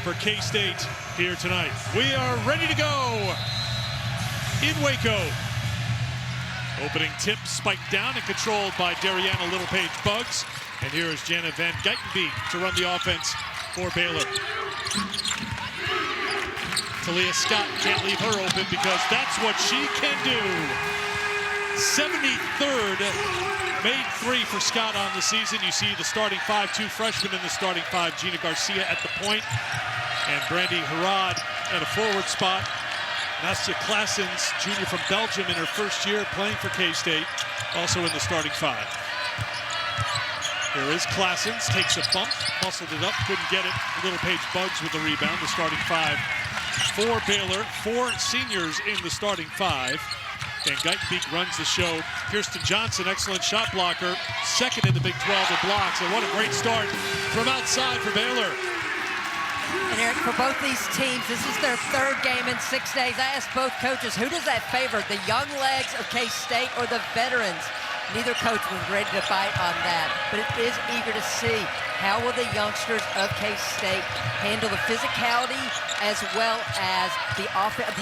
for K-State here tonight. We are ready to go in Waco. Opening tip spiked down and controlled by Dariana Littlepage-Buggs. And here is Jana Van Geitenbeek to run the offense for Baylor. Talia Scott can't leave her open because that's what she can do. 73rd made three for Scott on the season. You see the starting five, two freshmen in the starting five. Gina Garcia at the point and Brandy Harad at a forward spot. Nastia Claessens, junior from Belgium in her first year playing for K-State, also in the starting five. Here is Claessens, takes a bump, muscled it up, couldn't get it. Littlepage-Buggs with the rebound, the starting five for Baylor. Four seniors in the starting five. And Geitenbeek runs the show. Kirsten Johnson, excellent shot blocker, second in the Big 12 with blocks. And what a great start from outside for Baylor. And Eric, for both these teams, this is their third game in 6 days. I asked both coaches, who does that favor, the young legs of K-State or the veterans? Neither coach was ready to bite on that, but it is eager to see how will the youngsters of K-State handle the physicality as well as the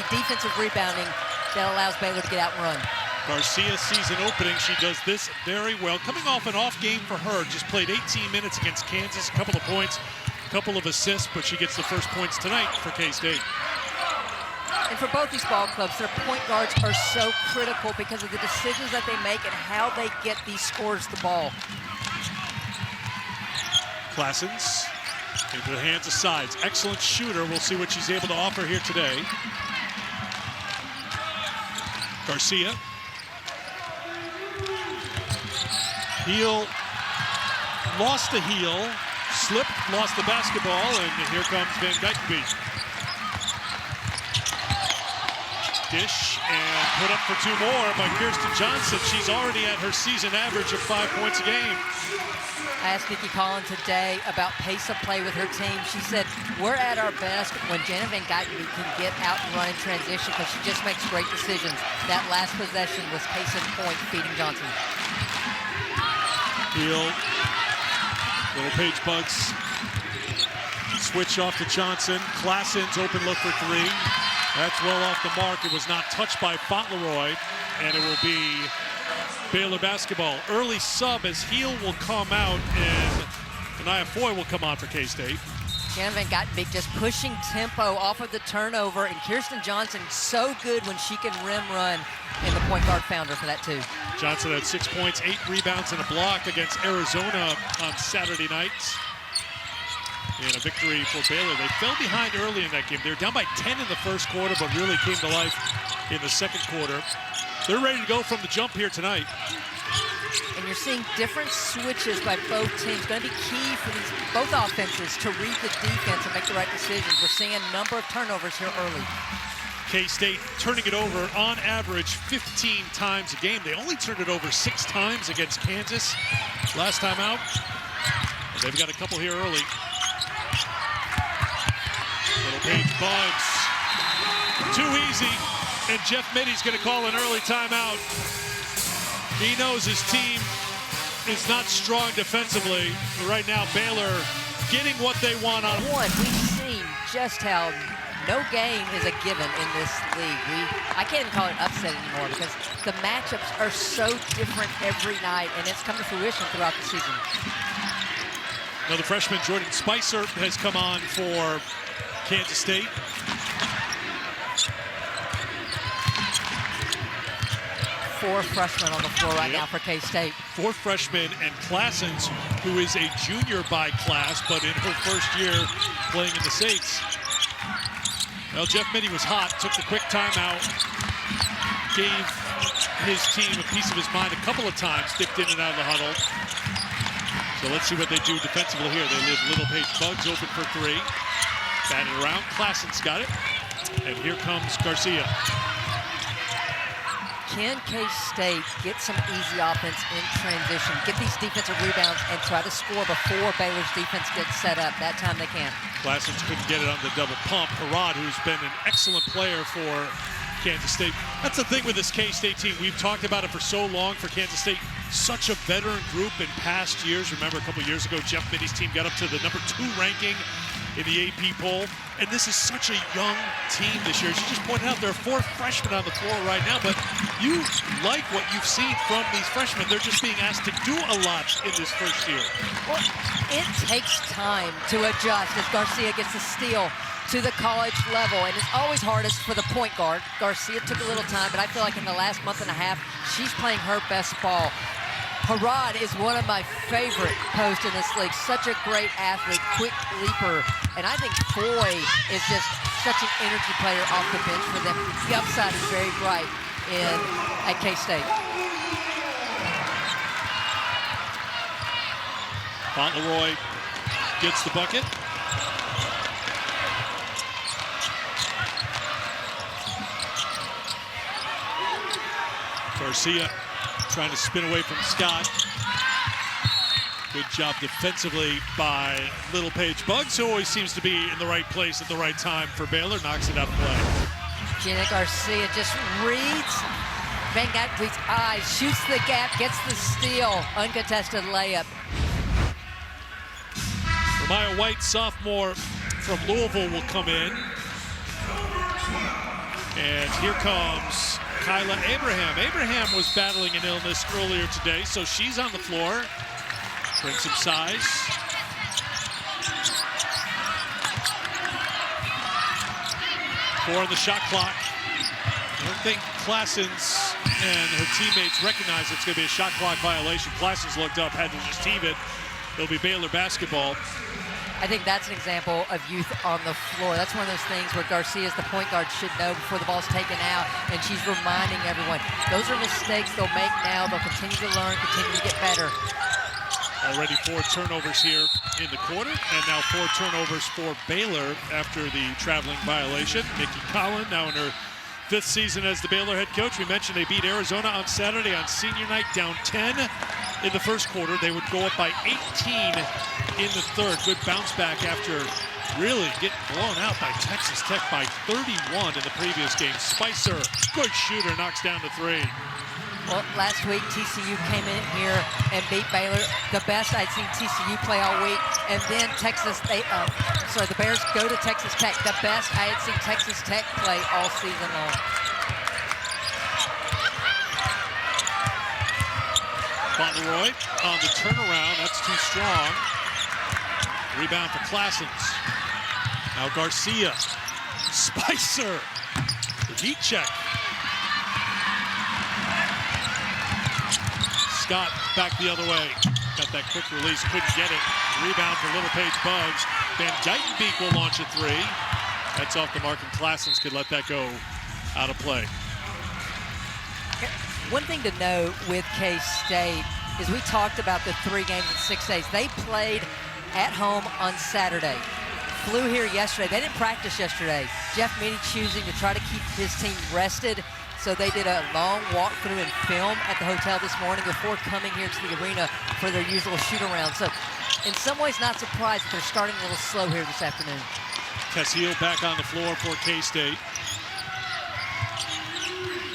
defensive rebounding that allows Baylor to get out and run. Garcia season opening, she does this very well. Coming off an off game for her, just played 18 minutes against Kansas, a couple of points, a couple of assists, but she gets the first points tonight for K-State. And for both these ball clubs, their point guards are so critical because of the decisions that they make and how they get these scores the ball. Claessens into the hands of Sides. Excellent shooter. We'll see what she's able to offer here today. Garcia. Heel. Lost the heel. Slipped, lost the basketball, and here comes Van Geitenbeek. Dish and put up for two more by Kirsten Johnson. She's already at her season average of 5 points a game. I asked Nikki Collin today about pace of play with her team. She said, we're at our best when Jana Van Geitenbeek can get out and run in transition because she just makes great decisions. That last possession was case in point, feeding Johnson. Heel. Littlepage-Buggs. Switch off to Johnson. Claessens open look for three. That's well off the mark. It was not touched by Fauntleroy, and it will be Baylor basketball. Early sub as Heel will come out, and Anaya Foy will come on for K-State. Jana Van Geitenbeek just pushing tempo off of the turnover, and Kirsten Johnson so good when she can rim run, and the point guard found her for that too. Johnson had 6 points, 8 rebounds, and a block against Arizona on Saturday night. In a victory for Baylor. They fell behind early in that game. They were down by 10 in the first quarter, but really came to life in the second quarter. They're ready to go from the jump here tonight. And you're seeing different switches by both teams. Going to be key for these both offenses to read the defense and make the right decisions. We're seeing a number of turnovers here early. K-State turning it over on average 15 times a game. They only turned it over 6 times against Kansas last time out. And they've got a couple here early. Littlepage-Buggs. Too easy, and Jeff Mitty's going to call an early timeout. He knows his team is not strong defensively. But right now, Baylor getting what they want on one. We've seen just how no game is a given in this league. I can't even call it upset anymore because the matchups are so different every night, and it's come to fruition throughout the season. Another freshman, Jordan Spicer, has come on for Kansas State. Four freshmen on the floor right now for K-State. 4 freshmen, and Claessens, who is a junior by class, but in her first year playing in the States. Well, Jeff Mitty was hot, took the quick timeout, gave his team a piece of his mind a couple of times, dipped in and out of the huddle. So let's see what they do defensively here. They leave Littlepage-Buggs open for three. Batted around, Claessens got it. And here comes Garcia. Can K-State get some easy offense in transition, get these defensive rebounds, and try to score before Baylor's defense gets set up? That time they can't. Claessens couldn't get it on the double pump. Harad, who's been an excellent player for Kansas State. That's the thing with this K-State team. We've talked about it for so long for Kansas State. Such a veteran group in past years. Remember a couple years ago, Jeff Mitty's team got up to the #2 ranking in the AP poll. And this is such a young team this year. As you just pointed out, there are 4 freshmen on the floor right now, but you like what you've seen from these freshmen. They're just being asked to do a lot in this first year. Well, it takes time to adjust as Garcia gets the steal to the college level, and it's always hardest for the point guard. Garcia took a little time, but I feel like in the last month and a half, she's playing her best ball. Harad is one of my favorite posts in this league. Such a great athlete, quick leaper. And I think Foy is just such an energy player off the bench for them. The upside is very bright at K-State. Fauntleroy gets the bucket. Garcia trying to spin away from Scott. Good job defensively by Little Paige Buggs, who always seems to be in the right place at the right time for Baylor. Knocks it out of play. Jenna Garcia just reads Van Gatweet's eyes, shoots the gap, gets the steal. Uncontested layup. Ramaya White, sophomore from Louisville, will come in. And here comes Kyla Abraham. Abraham was battling an illness earlier today, so she's on the floor. Brings some size. Four on the shot clock. I don't think Classens and her teammates recognize it's going to be a shot clock violation. Classens looked up, had to just heave it. It'll be Baylor basketball. I think that's an example of youth on the floor. That's one of those things where Garcia, as the point guard, should know before the ball's taken out, and she's reminding everyone. Those are mistakes they'll make now. They'll continue to learn, continue to get better. Already 4 turnovers here in the quarter, and now 4 turnovers for Baylor after the traveling violation. Nikki Collin now in her 5th season as the Baylor head coach. We mentioned they beat Arizona on Saturday on senior night, down 10 in the first quarter. They would go up by 18 in the third. Good bounce back after really getting blown out by Texas Tech by 31 in the previous game. Spicer, good shooter, knocks down to 3. Well, last week TCU came in here and beat Baylor, the best I'd seen TCU play all week. And then the Bears go to Texas Tech, the best I had seen Texas Tech play all season long. Fauntleroy on the turnaround, that's too strong. Rebound for Classens. Now Garcia, Spicer, the heat check. Scott back the other way. Got that quick release, couldn't get it. Rebound for Little Paige Buggs. Van Dykenbeek will launch a 3. That's off the mark, and Classens could let that go out of play. One thing to note with K-State is we talked about the 3 games in 6 days. They played at home on Saturday. Flew here yesterday. They didn't practice yesterday. Jeff Meany choosing to try to keep his team rested. So they did a long walkthrough and film at the hotel this morning before coming here to the arena for their usual shoot-around. So in some ways, not surprised that they're starting a little slow here this afternoon. Castillo back on the floor for K-State.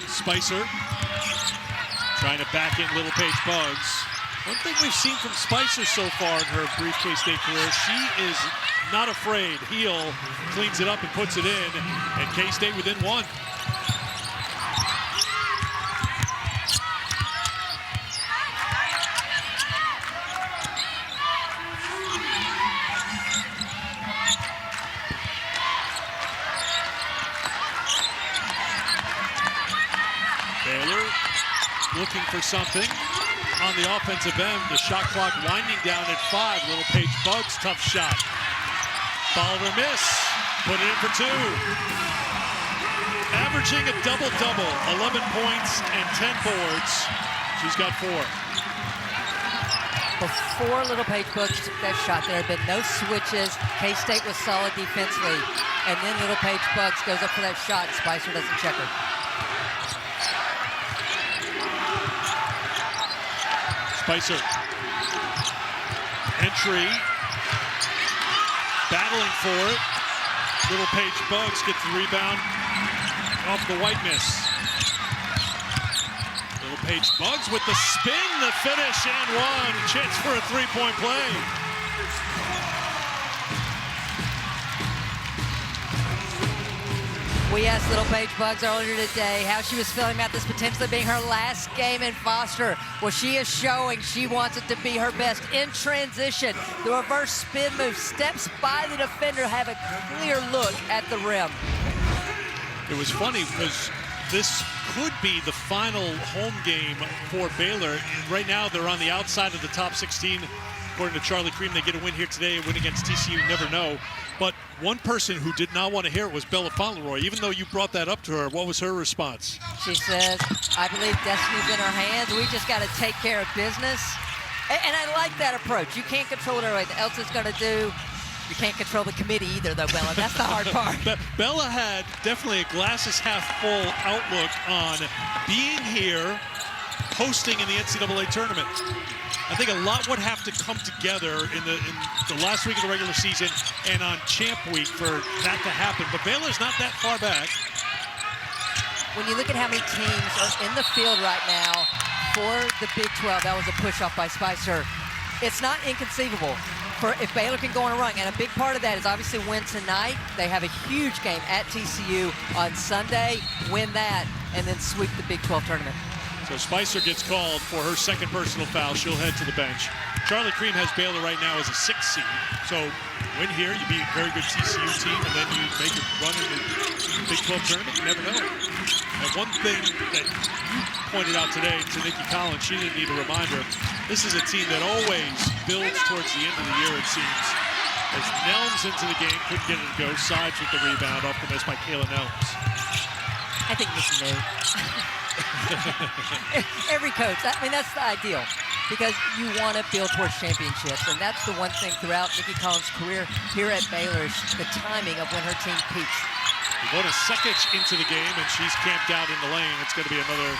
Spicer trying to back in Little Paige Buggs. One thing we've seen from Spicer so far in her brief K-State career, she is not afraid. Heel cleans it up and puts it in, and K-State within 1. Baylor looking for something on the offensive end. The shot clock winding down at 5. Little Paige Buggs, tough shot. Follow or miss. Put it in for 2. Averaging a double-double, 11 points and 10 boards. She's got 4. Before Little Paige Buggs took that shot, there had been no switches. K-State was solid defensively. And then Little Paige Buggs goes up for that shot. Spicer doesn't check her. Spicer. Entry. Battling for it. Little Paige Buggs gets the rebound off the white miss. Little Paige Buggs with the spin, the finish, and 1. Chance for a 3-point play. We asked Little Paige Bugs earlier today how she was feeling about this potentially being her last game in Foster. Well, she is showing she wants it to be her best. In transition, the reverse spin move, steps by the defender, have a clear look at the rim. It was funny because this could be the final home game for Baylor. Right now, they're on the outside of the top 16. According to Charlie Cream, they get a win here today, a win against TCU, you never know. But one person who did not want to hear it was Bella Fauntleroy. Even though you brought that up to her, what was her response? She says, I believe destiny's in our hands. We just got to take care of business. And I like that approach. You can't control what everybody else is going to do. You can't control the committee either, though, Bella. That's the hard part. Bella had definitely a glasses half full outlook on being here, hosting in the NCAA tournament. I think a lot would have to come together in the last week of the regular season and on Champ Week for that to happen. But Baylor's not that far back. When you look at how many teams are in the field right now for the Big 12, that was a push-off by Spicer. It's not inconceivable for if Baylor can go on a run. And a big part of that is obviously win tonight. They have a huge game at TCU on Sunday. Win that, and then sweep the Big 12 tournament. So Spicer gets called for her second personal foul. She'll head to the bench. Charlie Cream has Baylor right now as a 6th seed. So win here, you beat a very good TCU team, and then you make a run in the Big 12 tournament. You never know. And one thing that you pointed out today to Nikki Collins, she didn't need a reminder, this is a team that always builds towards the end of the year, it seems. As Nelms into the game, couldn't get it to go. Sides with the rebound off the miss by Kayla Nelms. I think Nikki knew. Every coach, I mean, that's the ideal, because you want to build towards championships, and that's the one thing throughout Nikki Collins' career here at Baylor, the timing of when her team peaks. Ivona Sekic into the game, and she's camped out in the lane. It's going to be another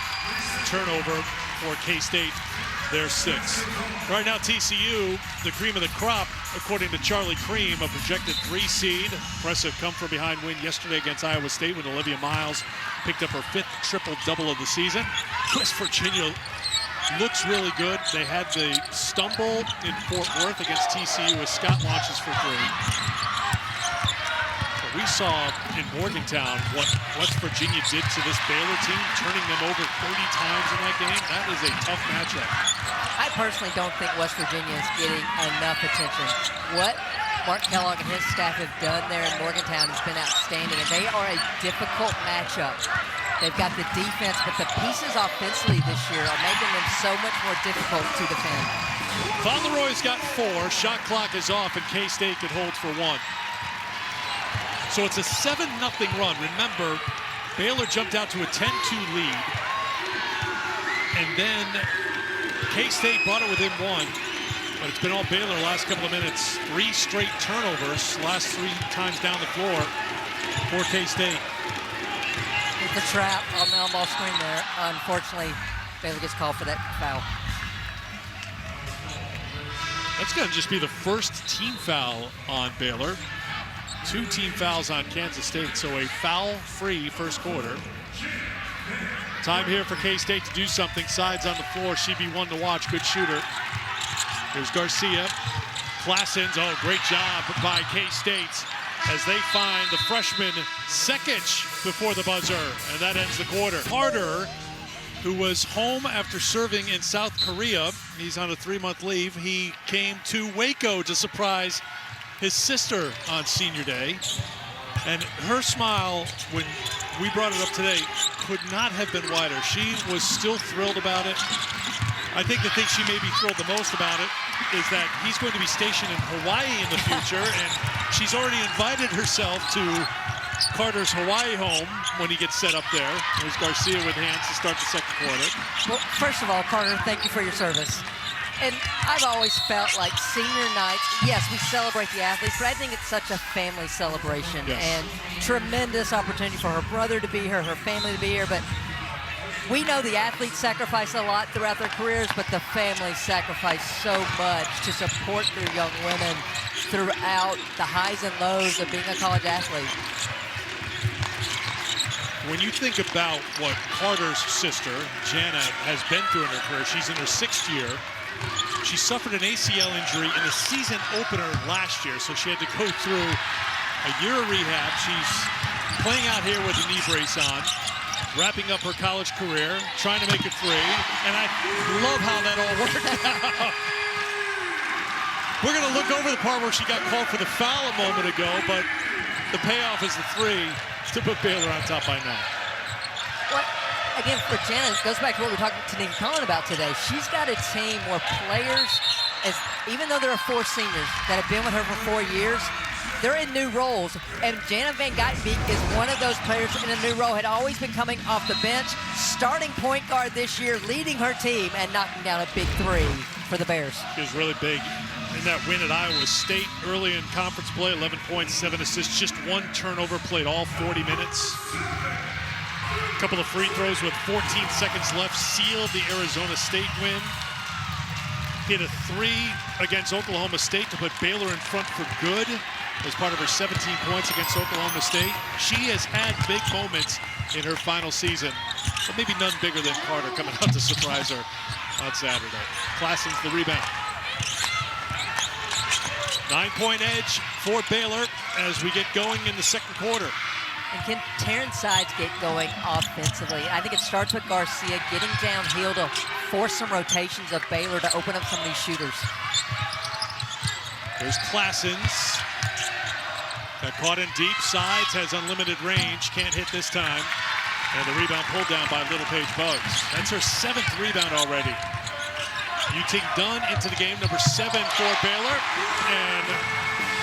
turnover for K-State. They're 6. Right now, TCU, the cream of the crop, according to Charlie Cream, a projected 3 seed. Impressive come-from-behind win yesterday against Iowa State when Olivia Miles picked up her 5th triple-double of the season. West Virginia looks really good. They had the stumble in Fort Worth against TCU as Scott launches for 3. We saw in Morgantown what West Virginia did to this Baylor team, turning them over 30 times in that game. That is a tough matchup. I personally don't think West Virginia is getting enough attention. What Mark Kellogg and his staff have done there in Morgantown has been outstanding, and they are a difficult matchup. They've got the defense, but the pieces offensively this year are making them so much more difficult to defend. Fauntleroy's got 4. Shot clock is off, and K-State could hold for 1. So it's a 7-0 run. Remember, Baylor jumped out to a 10-2 lead. And then K-State brought it within 1. But it's been all Baylor the last couple of minutes. 3 straight turnovers, last 3 times down the floor for K-State. It's a trap on the on-ball screen there. Unfortunately, Baylor gets called for that foul. That's going to just be the first team foul on Baylor. 2 team fouls on Kansas State, so a foul-free first quarter. Time here for K-State to do something. Sides on the floor. She'd be one to watch. Good shooter. Here's Garcia. Classens. Oh, great job by K-State as they find the freshman Sekic before the buzzer, and that ends the quarter. Carter, who was home after serving in South Korea, he's on a 3-month leave. He came to Waco to surprise his sister on senior day, and her smile when we brought it up today could not have been wider. She was still thrilled about it. I think the thing she may be thrilled the most about it is that he's going to be stationed in Hawaii in the future, and she's already invited herself to Carter's Hawaii home when he gets set up there. There's Garcia with hands to start the second quarter. Well, first of all, Carter, thank you for your service. And I've always felt like senior nights, yes, we celebrate the athletes, but I think it's such a family celebration. Yes. And tremendous opportunity for her brother to be here, her family to be here. But we know the athletes sacrifice a lot throughout their careers, but the families sacrifice so much to support their young women throughout the highs and lows of being a college athlete. When you think about what Carter's sister, Jana, has been through in her career, she's in her 6th year. She suffered an ACL injury in the season opener last year, so she had to go through a year of rehab. She's playing out here with a knee brace on, wrapping up her college career, trying to make it free, and I love how that all worked out. We're going to look over the part where she got called for the foul a moment ago, but the payoff is the three to put Baylor on top by 9. Well, again, for Janet, it goes back to what we were talking to Nikki Collin about today. She's got a team where players, even though there are 4 seniors that have been with her for 4 years, they're in new roles. And Janet Van Geitenbeek is one of those players in a new role, had always been coming off the bench, starting point guard this year, leading her team, and knocking down a big 3 for the Bears. It was really big in that win at Iowa State early in conference play, 11 points, 7 assists, just 1 turnover, played all 40 minutes. A couple of free throws with 14 seconds left, sealed the Arizona State win. Hit a 3 against Oklahoma State to put Baylor in front for good as part of her 17 points against Oklahoma State. She has had big moments in her final season, but maybe none bigger than Carter coming out to surprise her on Saturday. Klassen's the rebound. 9-point edge for Baylor as we get going in the second quarter. And can Terrence Sides get going offensively? I think it starts with Garcia getting downhill to force some rotations of Baylor to open up some of these shooters. There's Klassens. Got caught in deep. Sides has unlimited range. Can't hit this time. And the rebound pulled down by Little Paige Bugs. That's her 7th rebound already. Yuting Dunn into the game, number 7 for Baylor. And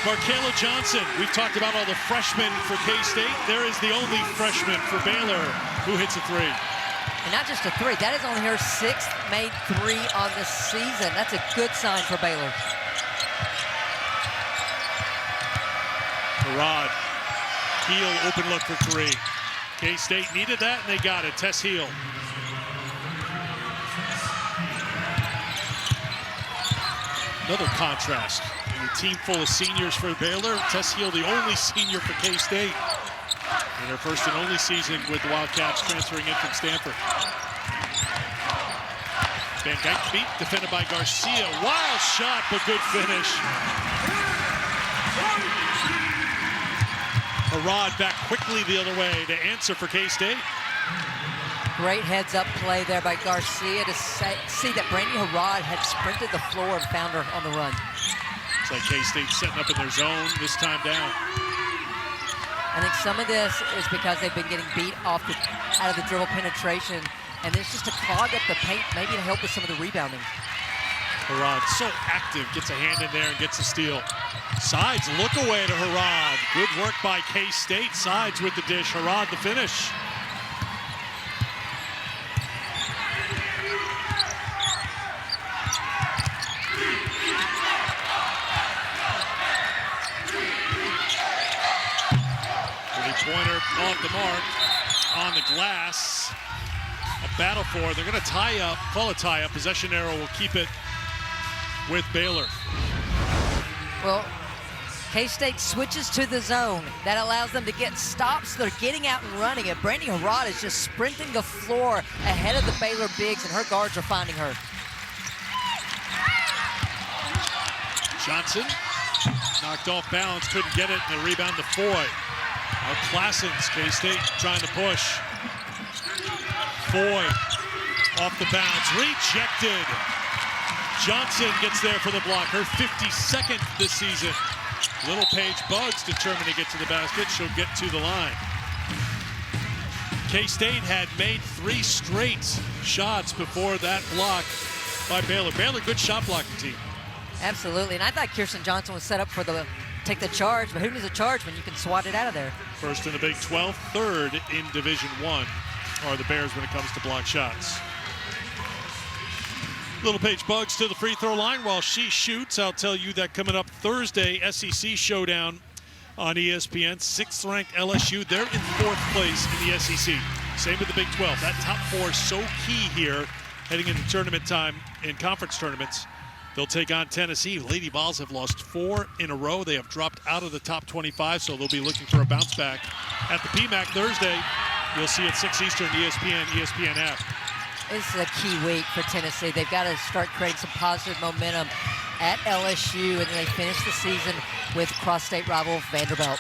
Markayla Johnson. We've talked about all the freshmen for K-State. There is the only freshman for Baylor who hits a 3. And not just a 3. That is only her 6th made 3 on the season. That's a good sign for Baylor. Rod, Heel open look for 3. K-State needed that, and they got it. Tess Heel. Another contrast. A team full of seniors for Baylor. Tess Heel, the only senior for K-State in her first and only season with the Wildcats, transferring in from Stanford. Van Geitenbeek defended by Garcia. Wild shot, but good finish. Harrod back quickly the other way to answer for K-State. Great heads-up play there by Garcia to see that Brandy Harrod had sprinted the floor and found her on the run. It's like K-State setting up in their zone, this time down. I think some of this is because they've been getting beat off out of the dribble penetration, and it's just to clog up the paint, maybe to help with some of the rebounding. Harrod so active, gets a hand in there and gets a steal. Sides look away to Harrod. Good work by K-State. Sides with the dish. Harrod the finish. Pointer off the mark, on the glass. A battle for, they're going to tie up, call a tie up. Possession arrow will keep it with Baylor. Well, K-State switches to the zone. That allows them to get stops. They're getting out and running it. Brandy Harrod is just sprinting the floor ahead of the Baylor bigs, and her guards are finding her. Johnson knocked off balance, couldn't get it, and the rebound to Foy. Now Klassens, K-State trying to push. Foy off the bounce, rejected. Johnson gets there for the block, her 52nd this season. Little Paige Bugs determined to get to the basket. She'll get to the line. K-State had made 3 straight shots before that block by Baylor. Baylor, good shot blocking team. Absolutely, and I thought Kirsten Johnson was set up for take the charge, but who needs a charge when you can swat it out of there? First in the Big 12, 3rd in Division I are the Bears when it comes to block shots. Little Paige Bugs to the free throw line while she shoots. I'll tell you that coming up Thursday, SEC showdown on ESPN. 6th ranked LSU, they're in 4th place in the SEC. Same with the Big 12. That top 4 is so key here heading into tournament time in conference tournaments. They'll take on Tennessee. Lady Vols have lost 4 in a row. They have dropped out of the top 25, so they'll be looking for a bounce back at the PMAC Thursday. You'll see at 6 Eastern, ESPN app. This is a key week for Tennessee. They've got to start creating some positive momentum at LSU, and then they finish the season with cross-state rival Vanderbilt.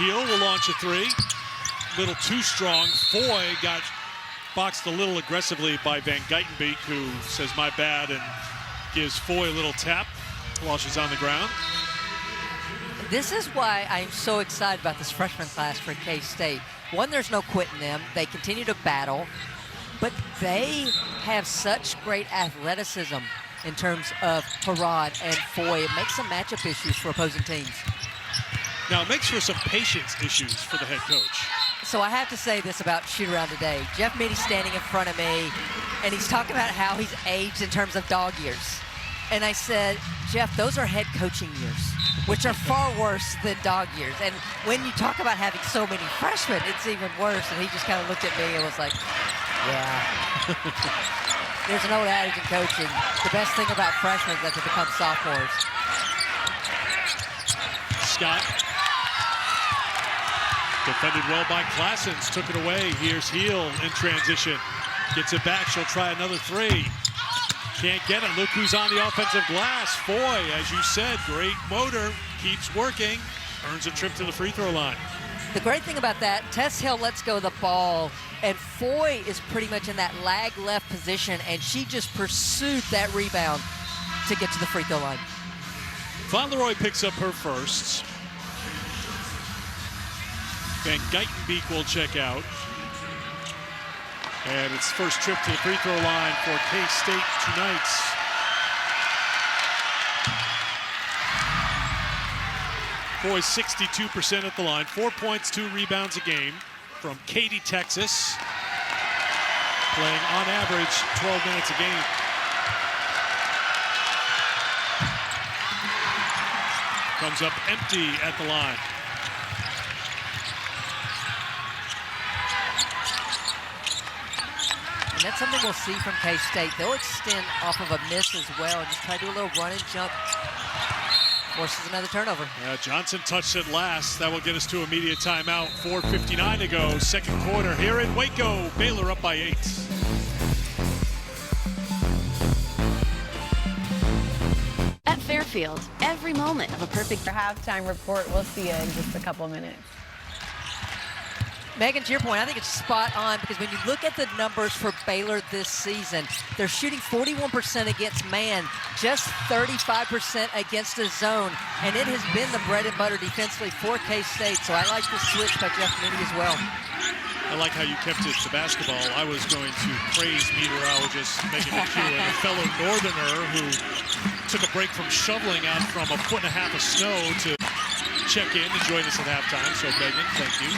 Heel will launch a three. A little too strong. Foy got boxed a little aggressively by Van Geitenbeek, who says my bad and gives Foy a little tap while she's on the ground. This is why I'm so excited about this freshman class for K-State. One, there's no quitting them. They continue to battle, but they have such great athleticism in terms of Harad and Foy. It makes some matchup issues for opposing teams. Now, it makes for some patience issues for the head coach. So I have to say this about shoot-around today. Jeff Mitty's standing in front of me, and he's talking about how he's aged in terms of dog years. And I said, Jeff, those are head coaching years, which are far worse than dog years. And when you talk about having so many freshmen, it's even worse. And he just kind of looked at me and was like, yeah. There's an old adage in coaching. The best thing about freshmen is that they become sophomores. Scott. Defended well by Classens. Took it away. Here's Heel in transition. Gets it back. She'll try another three. Can't get it. Look who's on the offensive glass. Foy, as you said, great motor. Keeps working. Earns a trip to the free throw line. The great thing about that, Tess Hill lets go of the ball, and Foy is pretty much in that lag left position, and she just pursued that rebound to get to the free throw line. Fauntleroy picks up her first. Van Geitenbeek will check out. And it's first trip to the free throw line for K-State tonight. Foy 62% at the line. 4 points, 2 rebounds a game from Katy, Texas. Playing on average 12 minutes a game. Comes up empty at the line. And that's something we'll see from K-State. They'll extend off of a miss as well and just try to do a little run and jump. Forces another turnover. Johnson touched it last. That will get us to immediate timeout. 4:59 to go, second quarter here in Waco. Baylor up by 8. At Fairfield, every moment of a perfect halftime report. We'll see you in just a couple of minutes. Megan, to your point, I think it's spot on because when you look at the numbers for Baylor this season, they're shooting 41% against man, just 35% against the zone, and it has been the bread and butter defensively for K-State, so I like the switch by Jeff Mitty as well. I like how you kept it to basketball. I was going to praise meteorologist Megan McEwen, a fellow Northerner who took a break from shoveling out from 1.5 foot of snow to check in and join us at halftime, so Megan, thank you.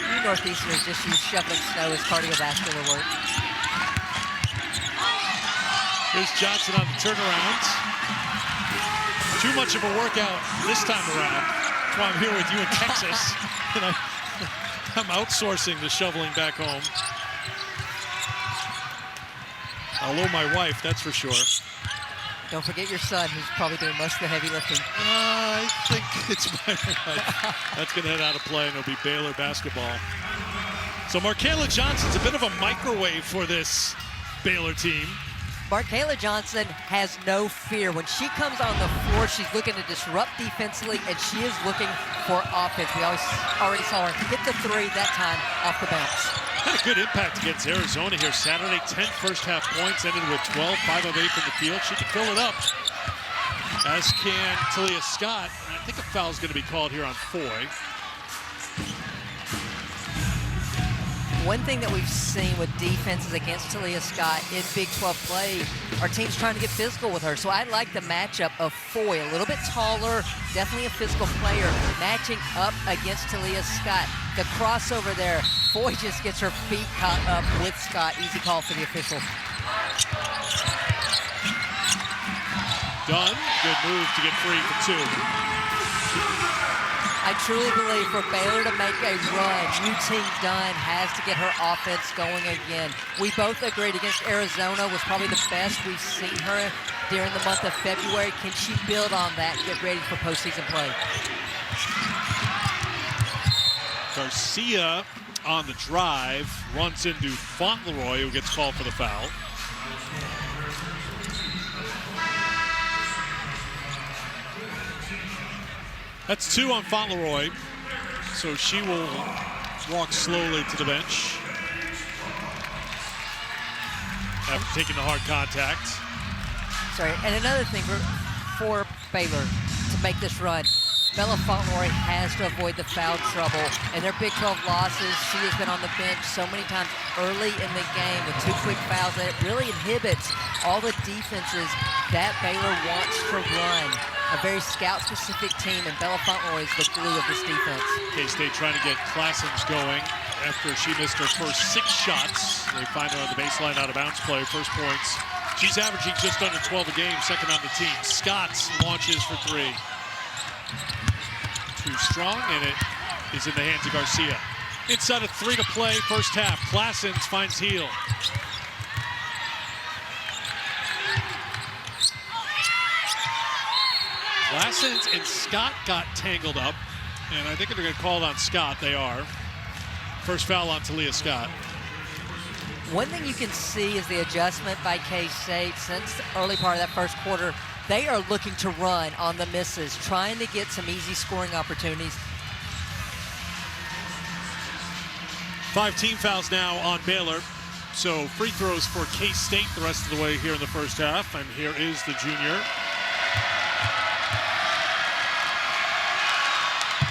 You Northeasterners just use shoveling snow as cardiovascular work. Here's Johnson on the turnaround. Too much of a workout this time around. That's why I'm here with you in Texas. And I'm outsourcing the shoveling back home. I'll owe my wife, that's for sure. Don't forget your son, who's probably doing most of the heavy lifting. I think it's my wife. That's going to head out of play, and it'll be Baylor basketball. So Markayla Johnson's a bit of a microwave for this Baylor team. Markayla Johnson has no fear. When she comes on the floor, she's looking to disrupt defensively, and she is looking for offense. We already saw her hit the three that time off the bounce. Had a good impact against Arizona here Saturday. 10 first half points, ended with 12, 5 of 8 from the field. She can fill it up, as can Talia Scott. I think a foul is going to be called here on Foy. One thing that we've seen with defenses against Talia Scott in Big 12 play are teams trying to get physical with her. So I like the matchup of Foy, a little bit taller, definitely a physical player, matching up against Talia Scott. The crossover there, Foy just gets her feet caught up with Scott. Easy call for the official. Dunn, good move to get free for 2. I truly believe for Baylor to make a run, Eugene Dunn has to get her offense going again. We both agreed against Arizona was probably the best we've seen her during the month of February. Can she build on that and get ready for postseason play? Garcia on the drive, runs into Fauntleroy, who gets called for the foul. That's 2 on Fauntleroy. So she will walk slowly to the bench after taking the hard contact. Sorry, and another thing for Baylor to make this run, Bella Fauntleroy has to avoid the foul trouble. And their Big 12 losses, she has been on the bench so many times early in the game with 2 quick fouls that it really inhibits all the defenses that Baylor wants to run. A very scout-specific team, and Bella Fauntleroy is the glue of this defense. K-State trying to get Classens going after she missed her first 6 shots. They find her on the baseline out of bounds play, first points. She's averaging just under 12 a game, second on the team. Scotts launches for 3. Too strong, and it is in the hands of Garcia. Inside of 3 to play, first half. Classens finds Heel. Classens and Scott got tangled up, and I think they're going to call it on Scott. They are. First foul on Talia Scott. One thing you can see is the adjustment by K-State since the early part of that first quarter. They are looking to run on the misses, trying to get some easy scoring opportunities. 5 team fouls now on Baylor. So free throws for K-State the rest of the way here in the first half. And here is the junior.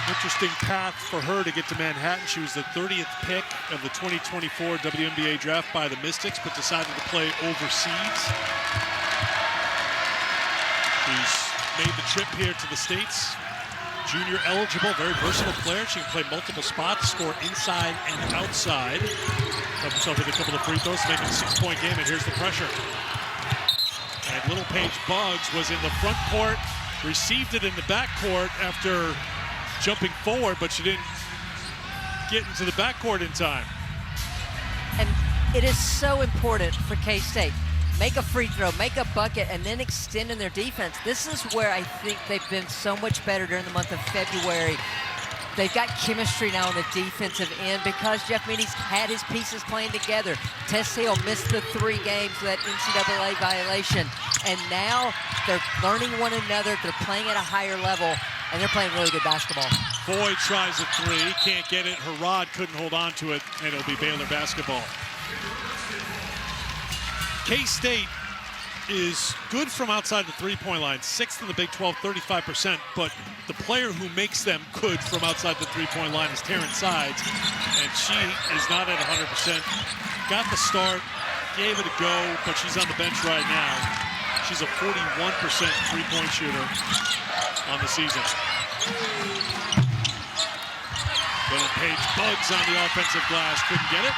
Interesting path for her to get to Manhattan. She was the 30th pick of the 2024 WNBA draft by the Mystics, but decided to play overseas. She's made the trip here to the States. Junior eligible, very versatile player. She can play multiple spots, score inside and outside. Help himself with a couple of free throws to make it a 6-point game, and here's the pressure. And Little Paige Buggs was in the front court, received it in the back court after jumping forward, but she didn't get into the backcourt in time. And it is so important for K-State. Make a free throw, make a bucket, and then extend in their defense. This is where I think they've been so much better during the month of February. They've got chemistry now on the defensive end because Jeff Meany's had his pieces playing together. Tess Hill missed the 3 games for that NCAA violation. And now they're learning one another. They're playing at a higher level, and they're playing really good basketball. Boyd tries a 3, can't get it. Herod couldn't hold on to it, and it'll be Baylor basketball. K-State is good from outside the 3-point line, 6th in the Big 12, 35%, but the player who makes them good from outside the 3-point line is Terrence Sides, and she is not at 100%. Got the start, gave it a go, but she's on the bench right now. She's a 41% 3-point shooter on the season. Little Paige Buggs on the offensive glass, couldn't get it.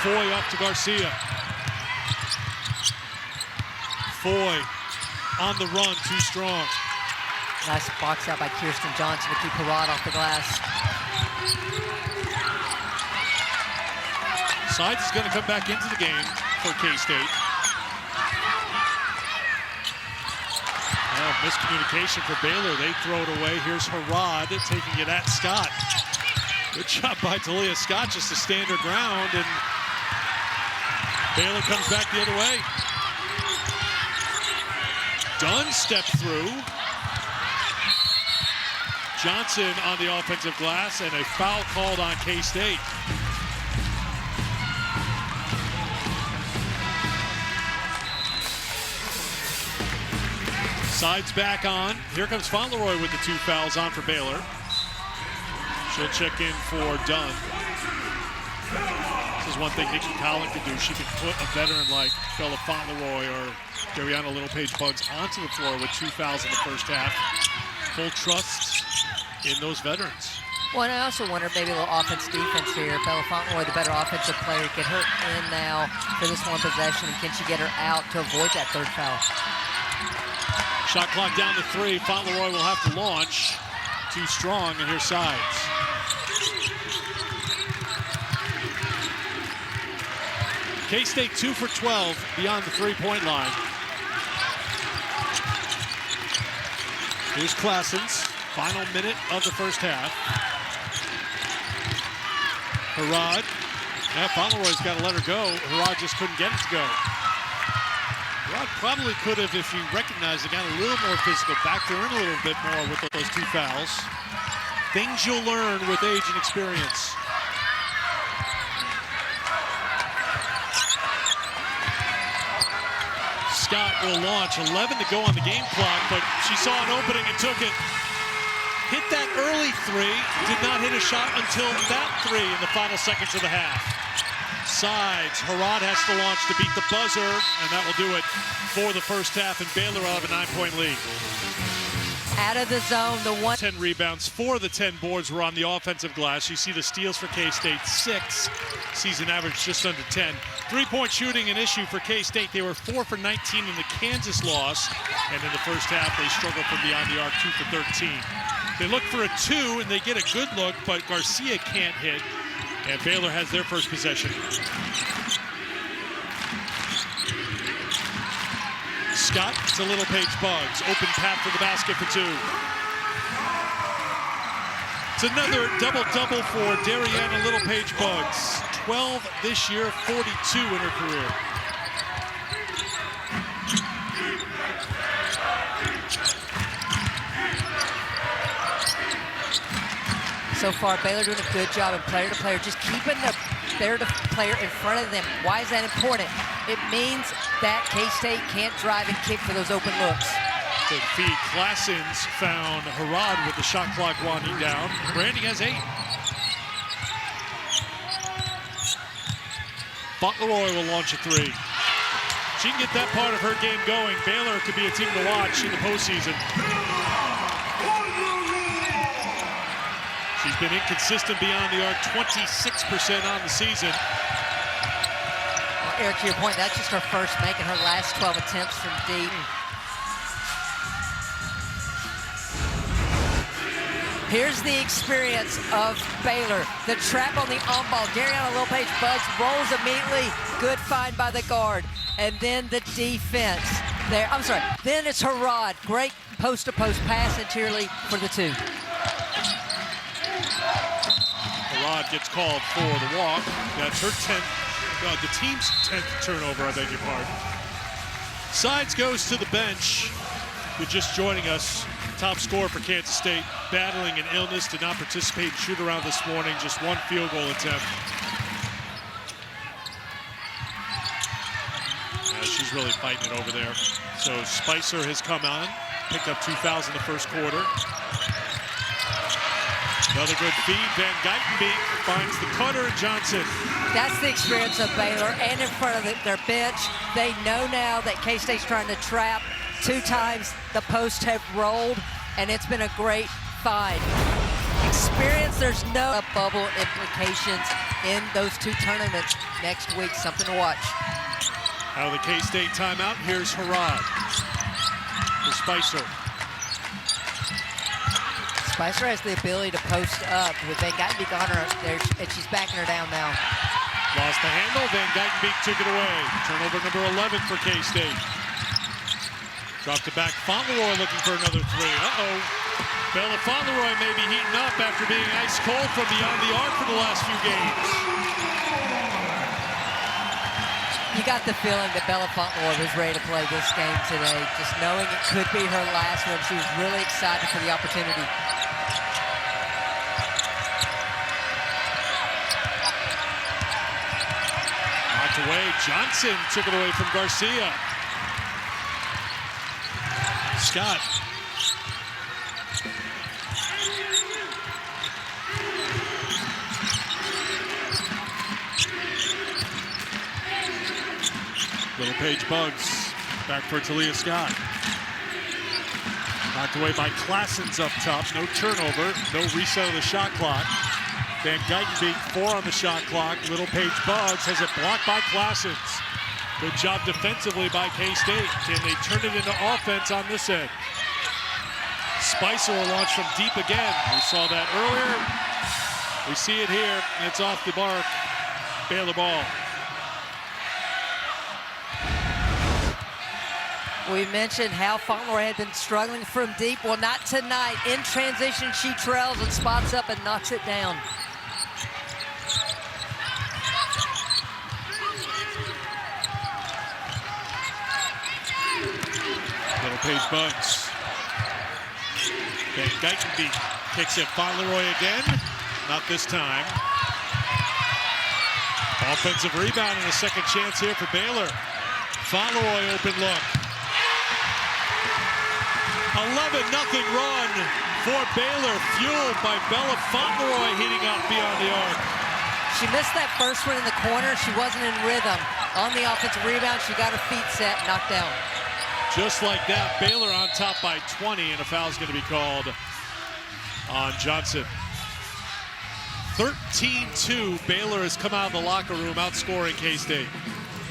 Foy up to Garcia. Foy on the run, too strong. Nice box out by Kirsten Johnson to keep Herod off the glass. Sides is going to come back into the game for K-State. Miscommunication for Baylor. They throw it away. Here's Herod taking it at Scott. Good job by Talia Scott just to stand her ground, and Baylor comes back the other way. Dunn stepped through. Johnson on the offensive glass, and a foul called on K-State. Sides back on. Here comes Fauntleroy with the 2 fouls on for Baylor. She'll check in for Dunn. This is one thing Nikki Collin can do. She can put a veteran like Bella Fauntleroy or Dariana Little Paige Buggs onto the floor with 2 fouls in the first half. Full trust in those veterans. Well, and I also wonder maybe a little offense-defense here. Bella Fauntleroy, the better offensive player, get her in now for this one possession, and can she get her out to avoid that 3rd foul? Shot clock down to 3. Fauntleroy will have to launch. Too strong, and here's Sides. K-State 2 for 12 beyond the 3-point line. Here's Classens, final minute of the first half. Herod. Now Fauntleroy's got to let her go. Herod just couldn't get it to go. Herod probably could have, if he recognized it, got a little more physical, backed her in a little bit more with those 2 fouls. Things you'll learn with age and experience. Scott will launch. 11 to go on the game clock, but she saw an opening and took it. Hit that early three, did not hit a shot until that three in the final seconds of the half. Sides, Harrod has to launch to beat the buzzer, and that will do it for the first half, and Baylor will have a 9-point lead. Out of the zone, the 10 rebounds, 4 of the 10 boards were on the offensive glass. You see the steals for K-State, 6. Season average just under 10. Three-point shooting an issue for K-State. They were 4 for 19 in the Kansas loss, and in the first half they struggled from beyond the arc, 2 for 13. They look for a 2, and they get a good look, but Garcia can't hit, and Baylor has their first possession. Scott to Little Page Buggs. Open path for the basket for 2. It's another double-double for Dariana Little Page Buggs. 12 this year, 42 in her career. So far, Baylor doing a good job of player-to-player, just keeping the player in front of them. Why is that important? It means that K-State can't drive and kick for those open looks. Good feed. Classens found Harrod with the shot clock winding down. Brandy has 8. Fauntleroy will launch a 3. She can get that part of her game going. Baylor could be a team to watch in the postseason. She's been inconsistent beyond the arc, 26% on the season. Well, Eric, to your point, that's just her first, making her last 12 attempts from deep. Here's the experience of Baylor. The trap on the on-ball. Dariana Little Page Buggs rolls immediately. Good find by the guard. And then the defense. There, I'm sorry. Then it's Harrod. Great post-to-post pass interiorly for the 2. Harrod gets called for the walk. That's her 10th, the team's 10th turnover, I beg your pardon. Sides goes to the bench. You're just joining us. Top scorer for Kansas State, battling an illness, did not participate in shoot-around this morning, just 1 field goal attempt. She's really fighting it over there. So Spicer has come on, picked up 2 fouls in the first quarter. Another good feed. Van Geitenbeek finds the cutter, Johnson. That's the experience of Baylor, and in front of their bench. They know now that K-State's trying to trap. 2 times the posts have rolled, and it's been a great find. Experience, there's no bubble implications in those 2 tournaments next week. Something to watch. Out of the K-State timeout, here's Harrod for Spicer. Spicer has the ability to post up with Van Geitenbeek on her there, and she's backing her down now. Lost the handle, Van Geitenbeek took it away. Turnover number 11 for K-State. Dropped it back, Fauntleroy looking for another 3. Uh-oh. Bella Fauntleroy may be heating up after being ice cold from beyond the arc for the last few games. You got the feeling that Bella Fauntleroy was ready to play this game today, just knowing it could be her last one. She was really excited for the opportunity. Knocked away, Johnson took it away from Garcia. Scott. Little Page Buggs, back for Talia Scott. Knocked away by Classens up top, no turnover, no reset of the shot clock. Van Geitenbeek, 4 on the shot clock. Little Page Buggs has it blocked by Classens. Good job defensively by K-State. Can they turn it into offense on this end? Spicer will launch from deep again. We saw that earlier. We see it here, and it's off the mark. Baylor ball. We mentioned how Fauntleroy had been struggling from deep. Well, not tonight. In transition, she trails and spots up and knocks it down. Little Page Buggs. Van Geitenbeek Kicks it, Fauntleroy again. Not this time. Offensive rebound and a second chance here for Baylor. Fauntleroy open look. 11-0 run for Baylor, fueled by Bella Fauntleroy hitting up beyond the arc. She missed that first one in the corner. She wasn't in rhythm. On the offensive rebound, she got her feet set, knocked down. Just like that, Baylor on top by 20, and a foul's going to be called on Johnson. 13-2, Baylor has come out of the locker room outscoring K-State.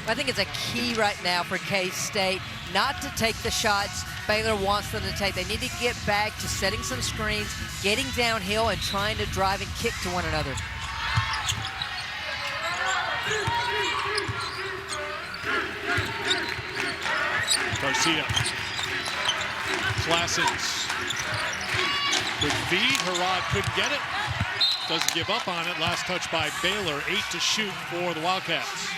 I think it's a key right now for K-State not to take the shots Baylor wants them to take. They need to get back to setting some screens, getting downhill, and trying to drive and kick to one another. Garcia. Classens. Good feed. Herod couldn't get it. Doesn't give up on it. Last touch by Baylor. 8 to shoot for the Wildcats.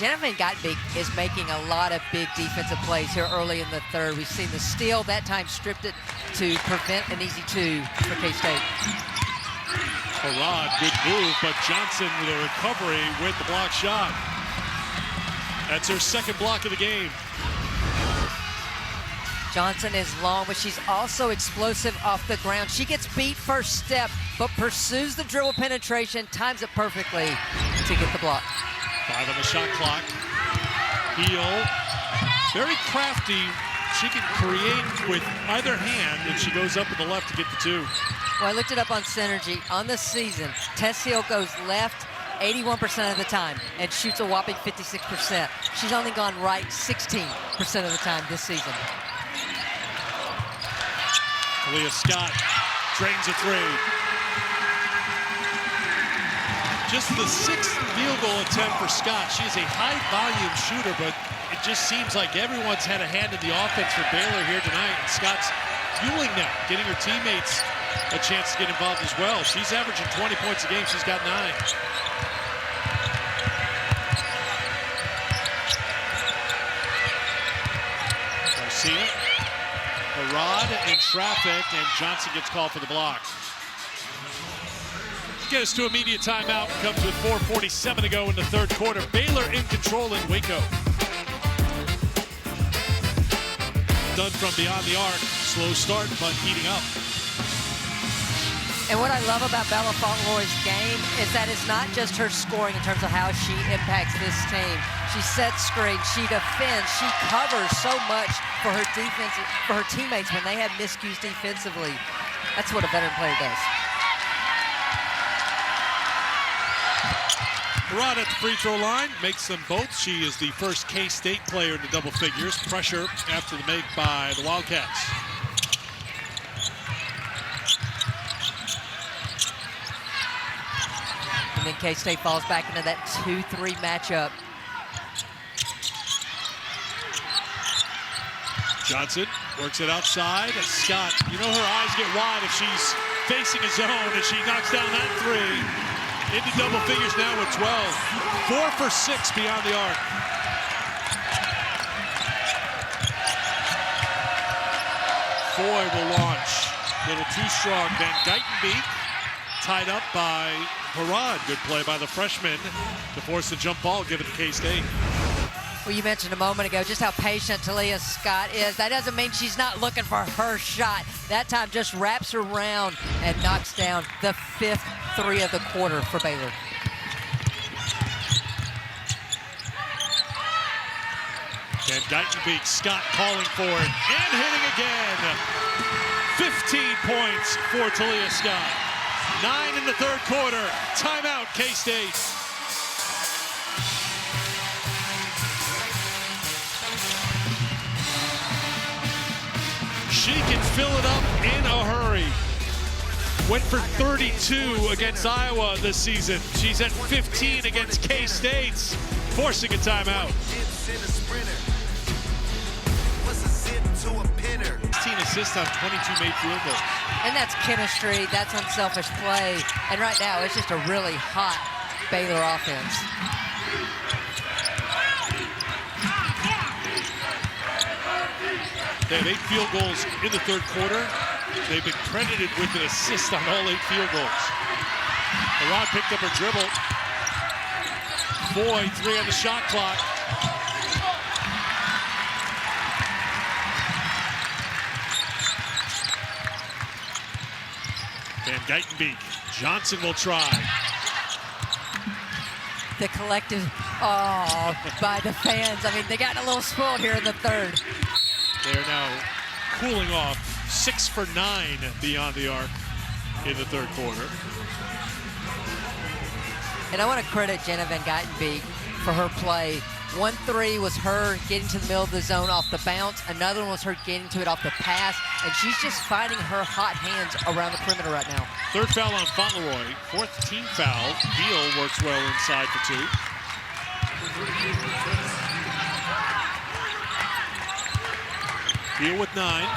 Jennifer Gottbig is making a lot of big defensive plays here early in the third. We've seen the steal. That time stripped it to prevent an easy two for K-State. Herod, good move, but Johnson with a recovery with the block shot. That's her second block of the game. Johnson is long, but she's also explosive off the ground. She gets beat first step, but pursues the dribble penetration, times it perfectly to get the block. 5 on the shot clock. Heel, very crafty. She can create with either hand, and she goes up with the left to get the two. Well, I looked it up on Synergy. On this season, Tess Hill goes left 81% of the time and shoots a whopping 56%. She's only gone right 16% of the time this season. Leah Scott drains a three. Just the 6th field goal attempt for Scott. She's a high-volume shooter, but it just seems like everyone's had a hand in the offense for Baylor here tonight. And Scott's fueling that, getting her teammates a chance to get involved as well. She's averaging 20 points a game. She's got 9. Garcia, Herod in traffic, and Johnson gets called for the block. Get us to immediate timeout. Comes with 4:47 to go in the third quarter. Baylor in control in Waco. Done from beyond the arc. Slow start, but heating up. And what I love about Bella Fauntleroy's game is that it's not just her scoring in terms of how she impacts this team. She sets screens, she defends, she covers so much for her defense, for her teammates when they have miscues defensively. That's what a veteran player does. Herod at the free throw line, makes them both. She is the first K-State player in the double figures. Pressure after the make by the Wildcats. And then K-State falls back into that 2-3 matchup. Johnson works it outside. Scott, you know her eyes get wide if she's facing a zone, and she knocks down that three. Into double figures now with 12. 4 for 6 beyond the arc. Foy will launch. Little too strong. Van Geitenbeek tied up by Herod. Good play by the freshman to force the jump ball given to K-State. Well, you mentioned a moment ago just how patient Talia Scott is. That doesn't mean she's not looking for her shot. That time just wraps around and knocks down the 5th three of the quarter for Baylor. Van Geitenbeek, Scott calling for it and hitting again. 15 points for Talia Scott. 9 in the third quarter. Timeout, K-State. She can fill it up in a hurry. Went for 32 against Iowa this season. She's at 15 against K-State, forcing a timeout. 16 assists on 22 made field goals. And that's chemistry, that's unselfish play. And right now, it's just a really hot Baylor offense. They have 8 field goals in the third quarter. they've been credited with an assist on all 8 field goals. Rod picked up her dribble. Foy, 3 on the shot clock. Van Geitenbeek. Johnson will try. The collective, by the fans. I mean, they got a little spoiled here in the third. They're now cooling off. 6 for 9 beyond the arc in the third quarter. And I want to credit Jenna Van Geitenbeek for her play. 1-3 was her getting to the middle of the zone off the bounce. Another one was her getting to it off the pass. And she's just finding her hot hands around the perimeter right now. Third foul on Fauntleroy. 4th team foul. Beal works well inside for 2. Beal with 9.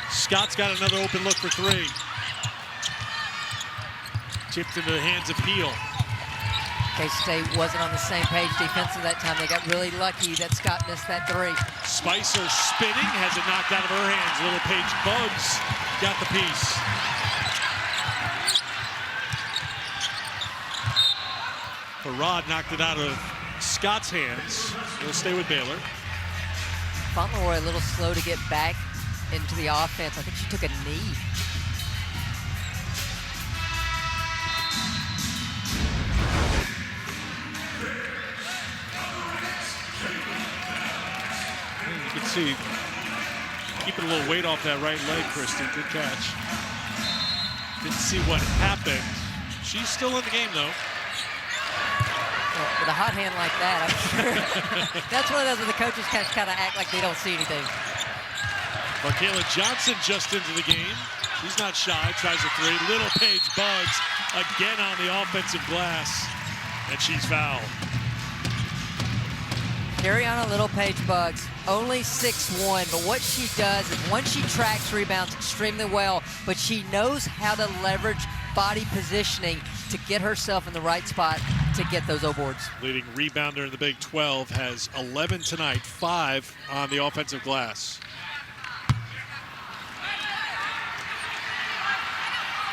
Scott's got another open look for 3. Tipped into the hands of Peel. K-State wasn't on the same page defensively that time. They got really lucky that Scott missed that 3. Spicer spinning, has it knocked out of her hands. Little Paige Bugs got the piece. Rod knocked it out of Scott's hands. He'll stay with Baylor. Fauntleroy a little slow to get back into the offense. I think she took a knee. You can see, keeping a little weight off that right leg, Kristen. Good catch. Didn't see what happened. She's still in the game, though. Well, with a hot hand like that, I'm sure. That's one of those where the coaches kind of act like they don't see anything. Markayla Johnson just into the game. She's not shy, tries a 3. Little Paige Bugs again on the offensive glass, and she's fouled. Dariana Little Paige Bugs, only 6'1", but what she does is once she tracks rebounds extremely well, but she knows how to leverage body positioning to get herself in the right spot to get those O boards. Leading rebounder in the Big 12 has 11 tonight, 5 on the offensive glass.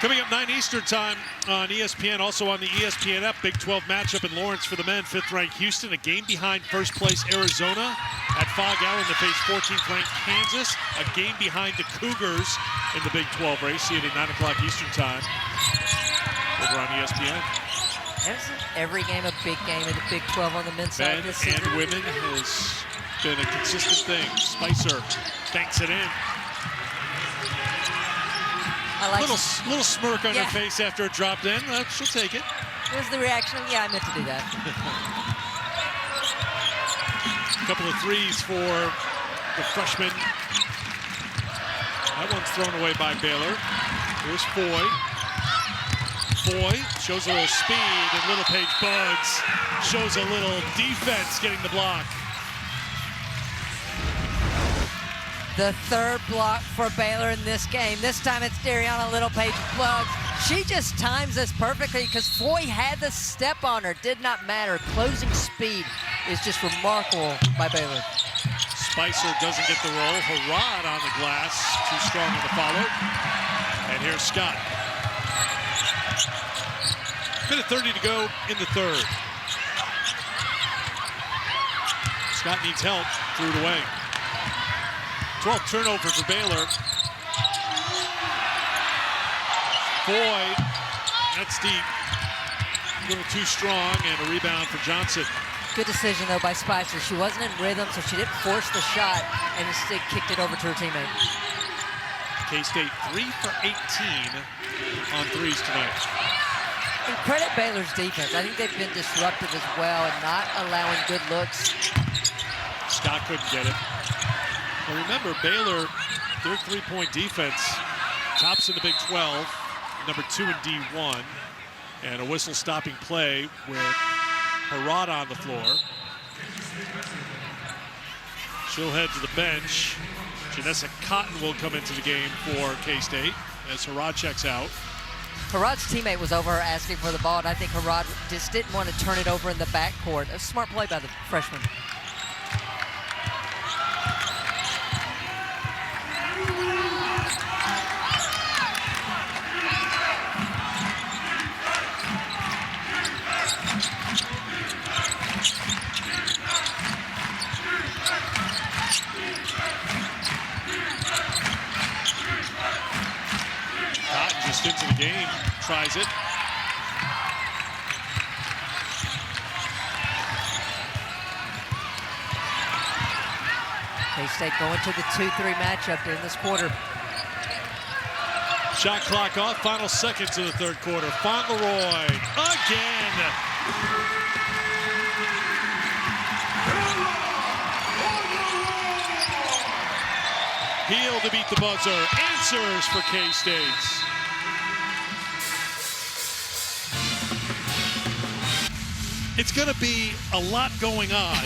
Coming up 9 Eastern time on ESPN, also on the ESPN app, Big 12 matchup in Lawrence for the men. 5th-ranked Houston, a game behind first place Arizona at Fog Allen to face 14th-ranked Kansas. A game behind the Cougars in the Big 12 race. See it at 9 o'clock Eastern time over on ESPN. Isn't every game a big game in the Big 12 on the men's side this season? And women has been a consistent thing. Spicer banks it in. I like little smirk on her face after it dropped in. She'll take it. There's the reaction of, yeah, I meant to do that. A couple of 3s for the freshman. That one's thrown away by Baylor. Here's Foy. Foy shows a little speed, and Little Paige Bugs shows a little defense getting the block. The third block for Baylor in this game. This time it's Dariana Little Paige Bugs. She just times this perfectly because Foy had the step on her. Did not matter. Closing speed is just remarkable by Baylor. Spicer doesn't get the roll. Harrod on the glass. Too strong on the follow. And here's Scott. Minute 30 to go in the third. Scott needs help. Threw it away. 12th turnover for Baylor. Foy, that's deep. A little too strong, and a rebound for Johnson. Good decision, though, by Spicer. She wasn't in rhythm, so she didn't force the shot, and instead kicked it over to her teammate. K-State 3 for 18 on 3s tonight. And credit Baylor's defense. I think they've been disruptive as well and not allowing good looks. Scott couldn't get it. Well, remember, Baylor, their 3-point defense tops in the Big 12, number 2 in D1, and a whistle-stopping play with Harrod on the floor. She'll head to the bench. Janessa Cotton will come into the game for K-State as Harrod checks out. Harrod's teammate was over asking for the ball, and I think Harrod just didn't want to turn it over in the backcourt. A smart play by the freshman. Classen just into the game, tries it. K-State going to the 2-3 matchup during this quarter. Shot clock off, final seconds of the third quarter. Fauntleroy again. Heel to beat the buzzer. Answers for K-State. It's going to be a lot going on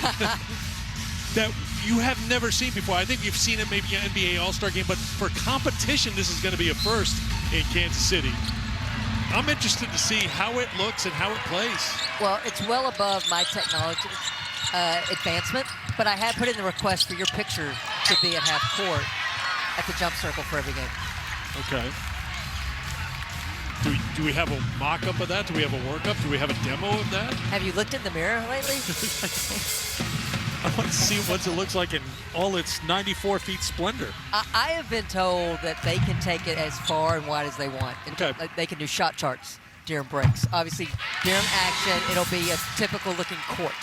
that you have never seen before. I think you've seen it maybe in an NBA All-Star game, but for competition, this is going to be a first in Kansas City. I'm interested to see how it looks and how it plays. Well, it's well above my technology advancement, but I have put in the request for your picture to be at half court at the jump circle for every game. Okay. Do we have a mock-up of that? Do we have a workup? Do we have a demo of that? Have you looked in the mirror lately? I want to see what it looks like in all its 94 feet splendor. I have been told that they can take it as far and wide as they want. Okay. They can do shot charts during breaks. Obviously, during action, it'll be a typical looking court.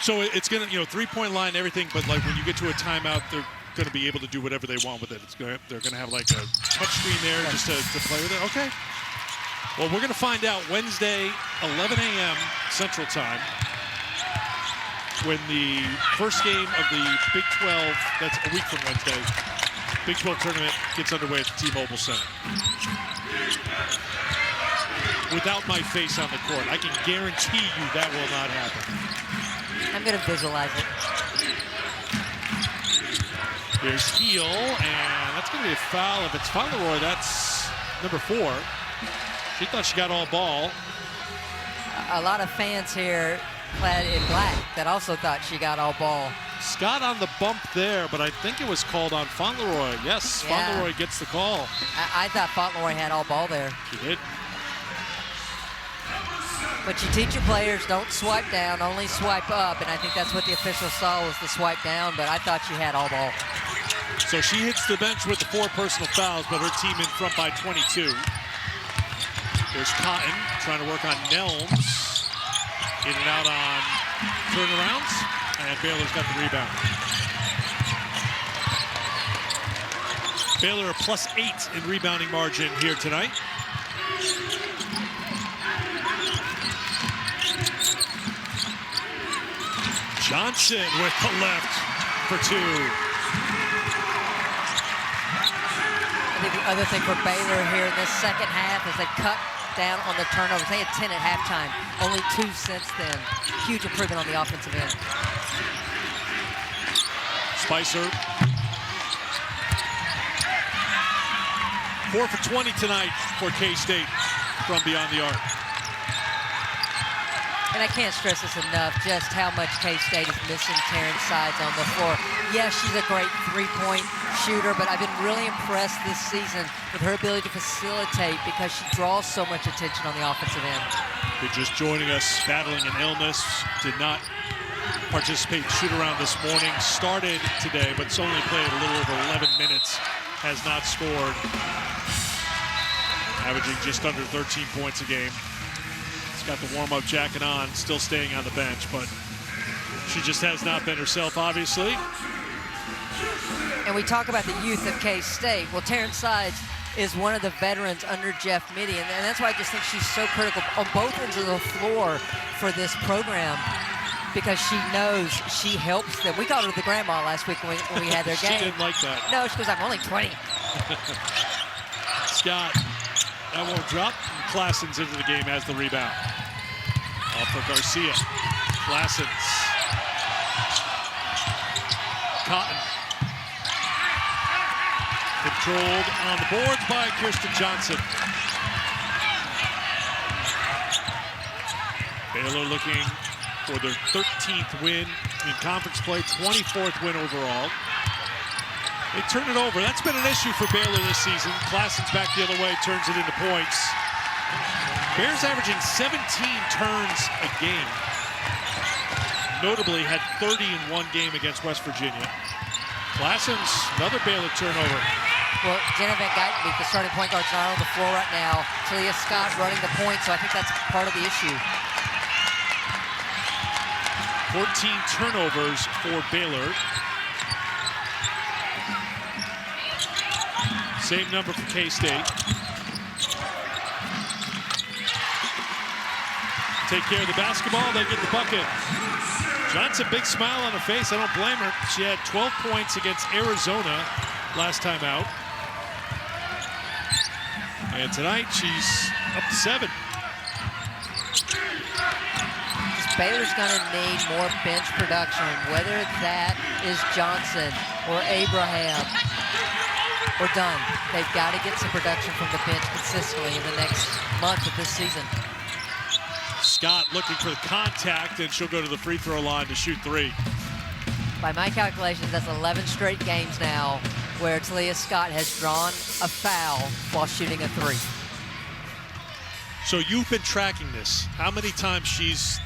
So it's going to, three-point line, everything, but like when you get to a timeout, they're going to be able to do whatever they want with it. They're going to have like a touch screen there just to play with it. Okay. Well, we're going to find out Wednesday, 11 a.m. Central Time, when the first game of the Big 12, that's a week from Wednesday, Big 12 tournament gets underway at the T-Mobile Center. Without my face on the court, I can guarantee you that will not happen. I'm going to visualize it. Here's Heel, and that's going to be a foul. If it's Fauntleroy, that's number 4. She thought she got all ball. A lot of fans here clad in black that also thought she got all ball. Scott on the bump there, but I think it was called on Fauntleroy. Yes, Yeah. Fauntleroy gets the call. I thought Fauntleroy had all ball there. She did. But you teach your players, don't swipe down, only swipe up. And I think that's what the official saw was the swipe down, but I thought she had all ball. So she hits the bench with the 4 personal fouls, but her team in front by 22. There's Cotton trying to work on Nelms. In and out on turnarounds, and Baylor's got the rebound. Baylor a +8 in rebounding margin here tonight. Johnson with the left for 2. I think the other thing for Baylor here in this second half is they cut down on the turnovers. They had 10 at halftime, only 2 since then. Huge improvement on the offensive end. Spicer. 4 for 20 tonight for K-State from beyond the arc. And I can't stress this enough, just how much K-State is missing Terrence Sides on the floor. Yes, she's a great three-point shooter, but I've been really impressed this season with her ability to facilitate because she draws so much attention on the offensive end. Who's just joining us, battling an illness, did not participate in shoot-around this morning. Started today, but it's only played a little over 11 minutes. Has not scored. Averaging just under 13 points a game. Got the warm-up jacket on, still staying on the bench, but she just has not been herself, obviously. And we talk about the youth of K-State. Well, Terrence Sides is one of the veterans under Jeff Mittie, and that's why I just think she's so critical on both ends of the floor for this program because she knows she helps them. We called her the grandma last week when we had their game. She didn't like that. No, she goes, I'm only 20. Scott, that won't drop. Classens into the game as the rebound. Off for Garcia. Classens. Cotton. Controlled on the boards by Kirsten Johnson. Baylor looking for their 13th win in conference play, 24th win overall. They turn it over. That's been an issue for Baylor this season. Classens back the other way, turns it into points. Bears averaging 17 turns a game. Notably had 30 in one game against West Virginia. Classens, another Baylor turnover. Well, Jenna Van Guytenbeek, the starting point guard, is not on the floor right now. Talia Scott running the point, so I think that's part of the issue. 14 turnovers for Baylor. Same number for K-State. Take care of the basketball, they get the bucket. Johnson, big smile on her face. I don't blame her. She had 12 points against Arizona last time out. And tonight, she's up to 7. Baylor's going to need more bench production, whether that is Johnson or Abraham or Dunn. They've got to get some production from the bench consistently in the next month of this season. Scott looking for the contact, and she'll go to the free throw line to shoot 3. By my calculations, that's 11 straight games now where Talia Scott has drawn a foul while shooting a 3. So you've been tracking this. How many times she's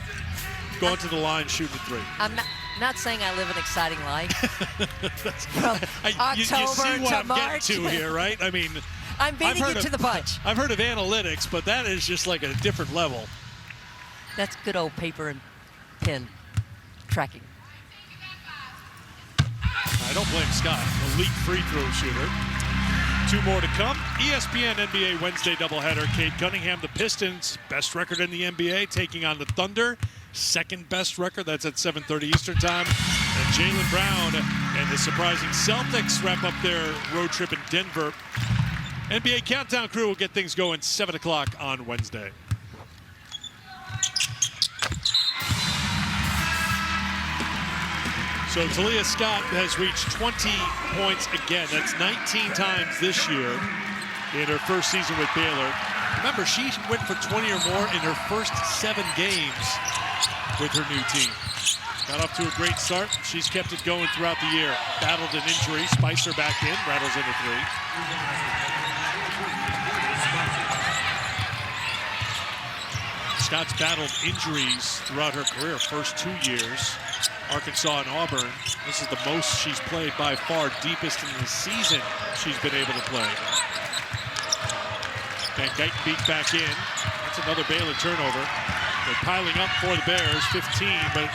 gone to the line shooting a 3? I'm not saying I live an exciting life. From you see October what to I'm March. getting to here, right? I mean, I'm beating you to the punch. I've heard of analytics, but that is just like a different level. That's good old paper and pen tracking. I don't blame Scott, elite free throw shooter. 2 more to come. ESPN NBA Wednesday doubleheader. Kate Cunningham, the Pistons, best record in the NBA, taking on the Thunder, second best record. That's at 7:30 Eastern time. And Jaylen Brown and the surprising Celtics wrap up their road trip in Denver. NBA Countdown crew will get things going 7 o'clock on Wednesday. So Talia Scott has reached 20 points again. That's 19 times this year in her first season with Baylor. Remember, she went for 20 or more in her first 7 games with her new team. Got off to a great start. She's kept it going throughout the year. Battled an injury. Spicer back in. Rattles in a 3. Scott's battled injuries throughout her career. First 2 years. Arkansas and Auburn. This is the most she's played by far, deepest in the season she's been able to play. Van Guytenbeek back in. That's another Baylor turnover. They're piling up for the Bears, 15, but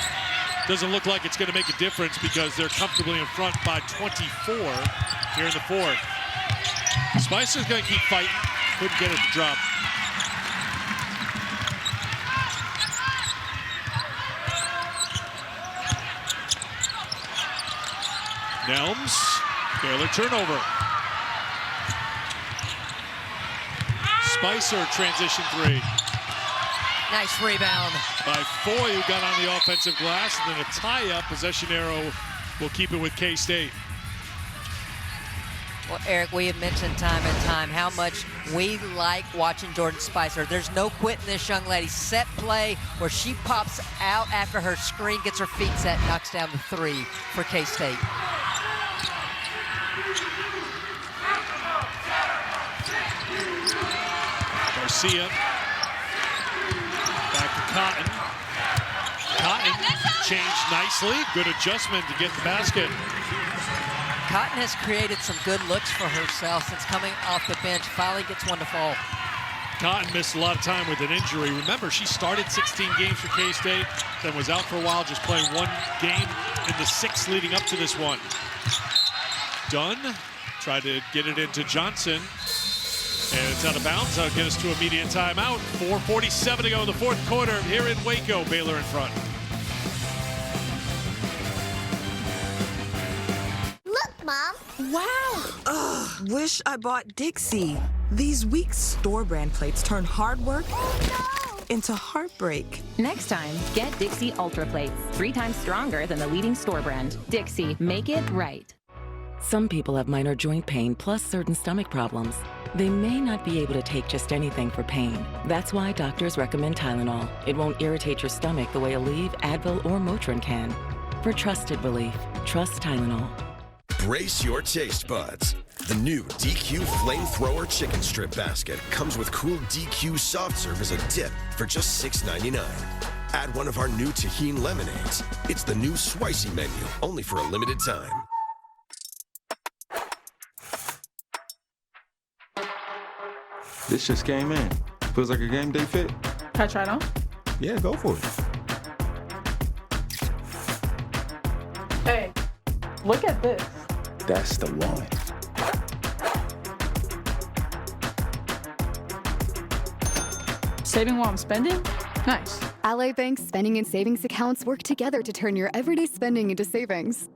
doesn't look like it's going to make a difference because they're comfortably in front by 24 here in the 4th. Spicer's going to keep fighting. Couldn't get it to drop. Nelms, Baylor turnover. Spicer transition 3. Nice rebound. By Foy, who got on the offensive glass, and then a tie-up. Possession arrow will keep it with K-State. Well, Eric, we have mentioned time and time how much we like watching Jordan Spicer. There's no quitting this young lady. Set play where she pops out after her screen, gets her feet set, knocks down the 3 for K-State. Garcia. Back to Cotton. Cotton changed nicely. Good adjustment to get the basket. Cotton has created some good looks for herself since coming off the bench. Finally gets one to fall. Cotton missed a lot of time with an injury. Remember, she started 16 games for K-State, then was out for a while, just playing 1 game in the 6 leading up to this one. Dunn tried to get it into Johnson. And it's out of bounds. That'll get us to immediate timeout. 4:47 to go in the 4th quarter here in Waco. Baylor in front. Look, Mom. Wow! Ugh, wish I bought Dixie. These weak store brand plates turn hard work into heartbreak. Next time, get Dixie Ultra Plates. 3 times stronger than the leading store brand. Dixie, make it right. Some people have minor joint pain plus certain stomach problems. They may not be able to take just anything for pain. That's why doctors recommend Tylenol. It won't irritate your stomach the way Aleve, Advil, or Motrin can. For trusted relief, trust Tylenol. Brace your taste buds. The new DQ Flamethrower Chicken Strip Basket comes with cool DQ soft serve as a dip for just $6.99. Add one of our new Tajin lemonades. It's the new Swicy menu, only for a limited time. This just came in. Feels like a game day fit. Can I try it on? Yeah, go for it. Hey, look at this. That's the one. Saving while I'm spending? Nice. Ally Bank's spending and savings accounts work together to turn your everyday spending into savings.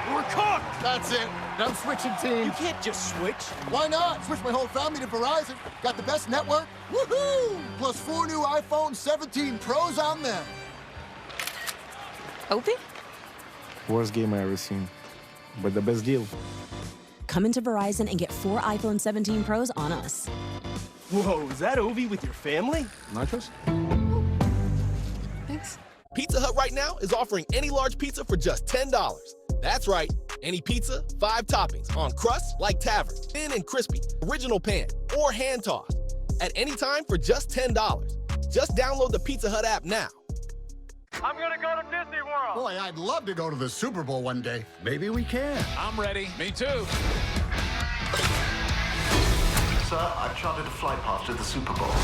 We're cooked! That's it. I'm switching teams. You can't just switch. Why not? Switch my whole family to Verizon. Got the best network. Woohoo! Plus 4 new iPhone 17 Pros on them. Opie? Worst game I ever seen, but the best deal. Come into Verizon and get 4 iPhone 17 Pros on us. Whoa, is that Ovi with your family? Nachos? Thanks. Pizza Hut right now is offering any large pizza for just $10. That's right, any pizza, 5 toppings, on crust like Tavern, thin and crispy, original pan, or hand-tossed. At any time for just $10. Just download the Pizza Hut app now. I'm gonna go to Disney World. Boy, I'd love to go to the Super Bowl one day. Maybe we can. I'm ready. Me too. Sir, I've chartered a flight path to the Super Bowl.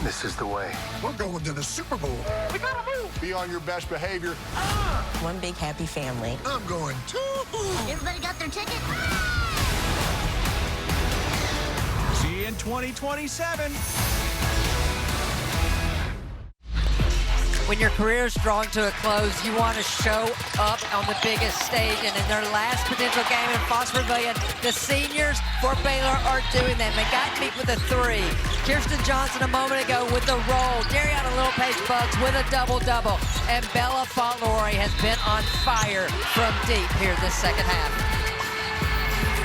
This is the way. We're going to the Super Bowl. We gotta move. Be on your best behavior. One big happy family. I'm going too. Everybody got their ticket? See you in 2027. When your career's drawing to a close, you want to show up on the biggest stage. And in their last potential game in Fox Pavilion, the seniors for Baylor are doing that. McGuigan with a 3. Kirsten Johnson a moment ago with the roll. Dariana Littlepage-Bugs with a double-double. And Bella Fauntleroy has been on fire from deep here this second half.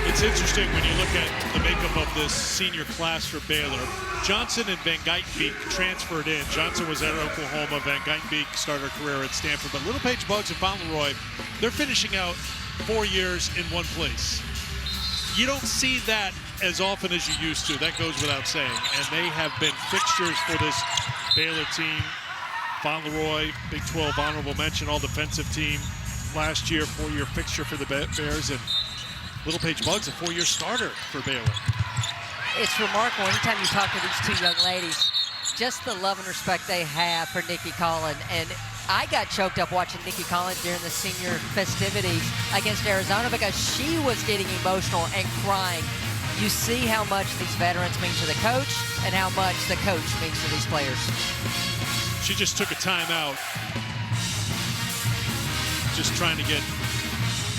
It's interesting when you look at the makeup of this senior class for Baylor. Johnson and Van Geitenbeek transferred in. Johnson was at Oklahoma. Van Geitenbeek started her career at Stanford. But Littlepage-Bugs and Fauntleroy, they're finishing out 4 years in one place. You don't see that as often as you used to. That goes without saying. And they have been fixtures for this Baylor team. Fauntleroy, Big 12 honorable mention, all-defensive team last year, 4-year fixture for the Bears. And Littlepage-Bugs, a 4-year starter for Baylor. It's remarkable anytime you talk to these two young ladies, just the love and respect they have for Nikki Collin. And I got choked up watching Nikki Collin during the senior festivities against Arizona because she was getting emotional and crying. You see how much these veterans mean to the coach and how much the coach means to these players. She just took a timeout, just trying to get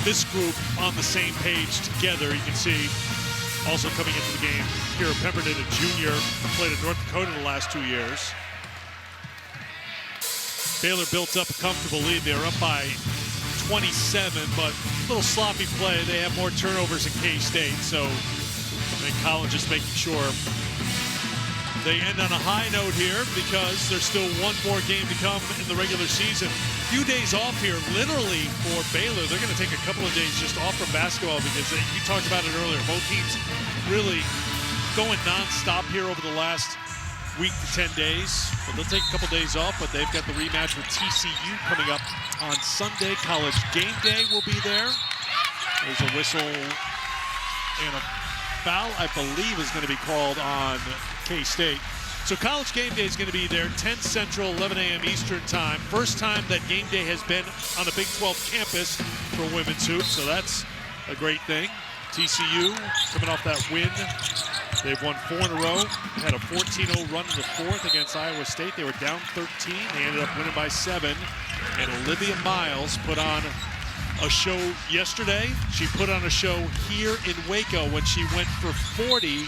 this group on the same page together. You can see also coming into the game, Kira Pemberton, a junior, played at North Dakota the last 2 years. Baylor built up a comfortable lead. They were up by 27, but a little sloppy play. They have more turnovers in K-State, so I think Collin just making sure they end on a high note here because there's still one more game to come in the regular season. Few days off here, literally, for Baylor. They're going to take a couple of days just off from basketball because you talked about it earlier. Both teams really going nonstop here over the last week to 10 days. But they'll take a couple days off, but they've got the rematch with TCU coming up on Sunday. College game day will be there. There's a whistle and a foul, I believe, is going to be called on K-State. So College game day is going to be there, 10 Central, 11 a.m. Eastern time. First time that game day has been on a Big 12 campus for women's hoops, so that's a great thing. TCU coming off that win. They've won 4 in a row. Had a 14-0 run in the fourth against Iowa State. They were down 13. They ended up winning by 7. And Olivia Miles put on a show yesterday. She put on a show here in Waco when she went for 40,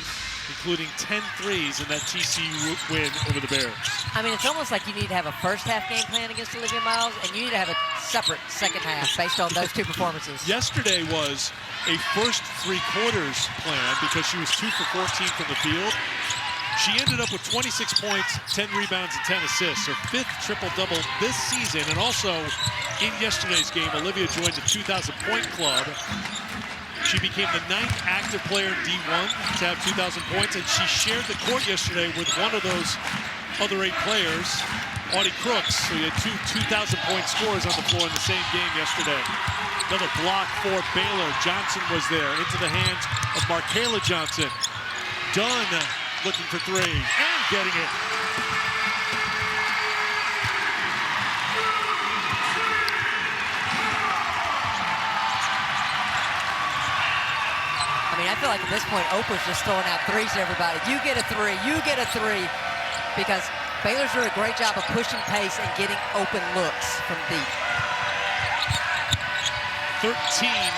including 10 threes in that TCU win over the Bears. I mean, it's almost like you need to have a first-half game plan against Olivia Miles, and you need to have a separate second half based on those two performances. Yesterday was a first 3 quarters plan because she was 2 for 14 from the field. She ended up with 26 points, 10 rebounds, and 10 assists. Her 5th triple-double this season. And also, in yesterday's game, Olivia joined the 2,000-point club. She became the 9th active player in D1 to have 2,000 points, and she shared the court yesterday with one of those other 8 players, Audie Crooks. So you had 2 2,000-point scorers on the floor in the same game yesterday. Another block for Baylor. Johnson was there. Into the hands of Markayla Johnson. Dunn looking for three and getting it. I mean, I feel like at this point, Oprah's just throwing out threes to everybody. You get a three, you get a three, because Baylor's doing a great job of pushing pace and getting open looks from deep. 13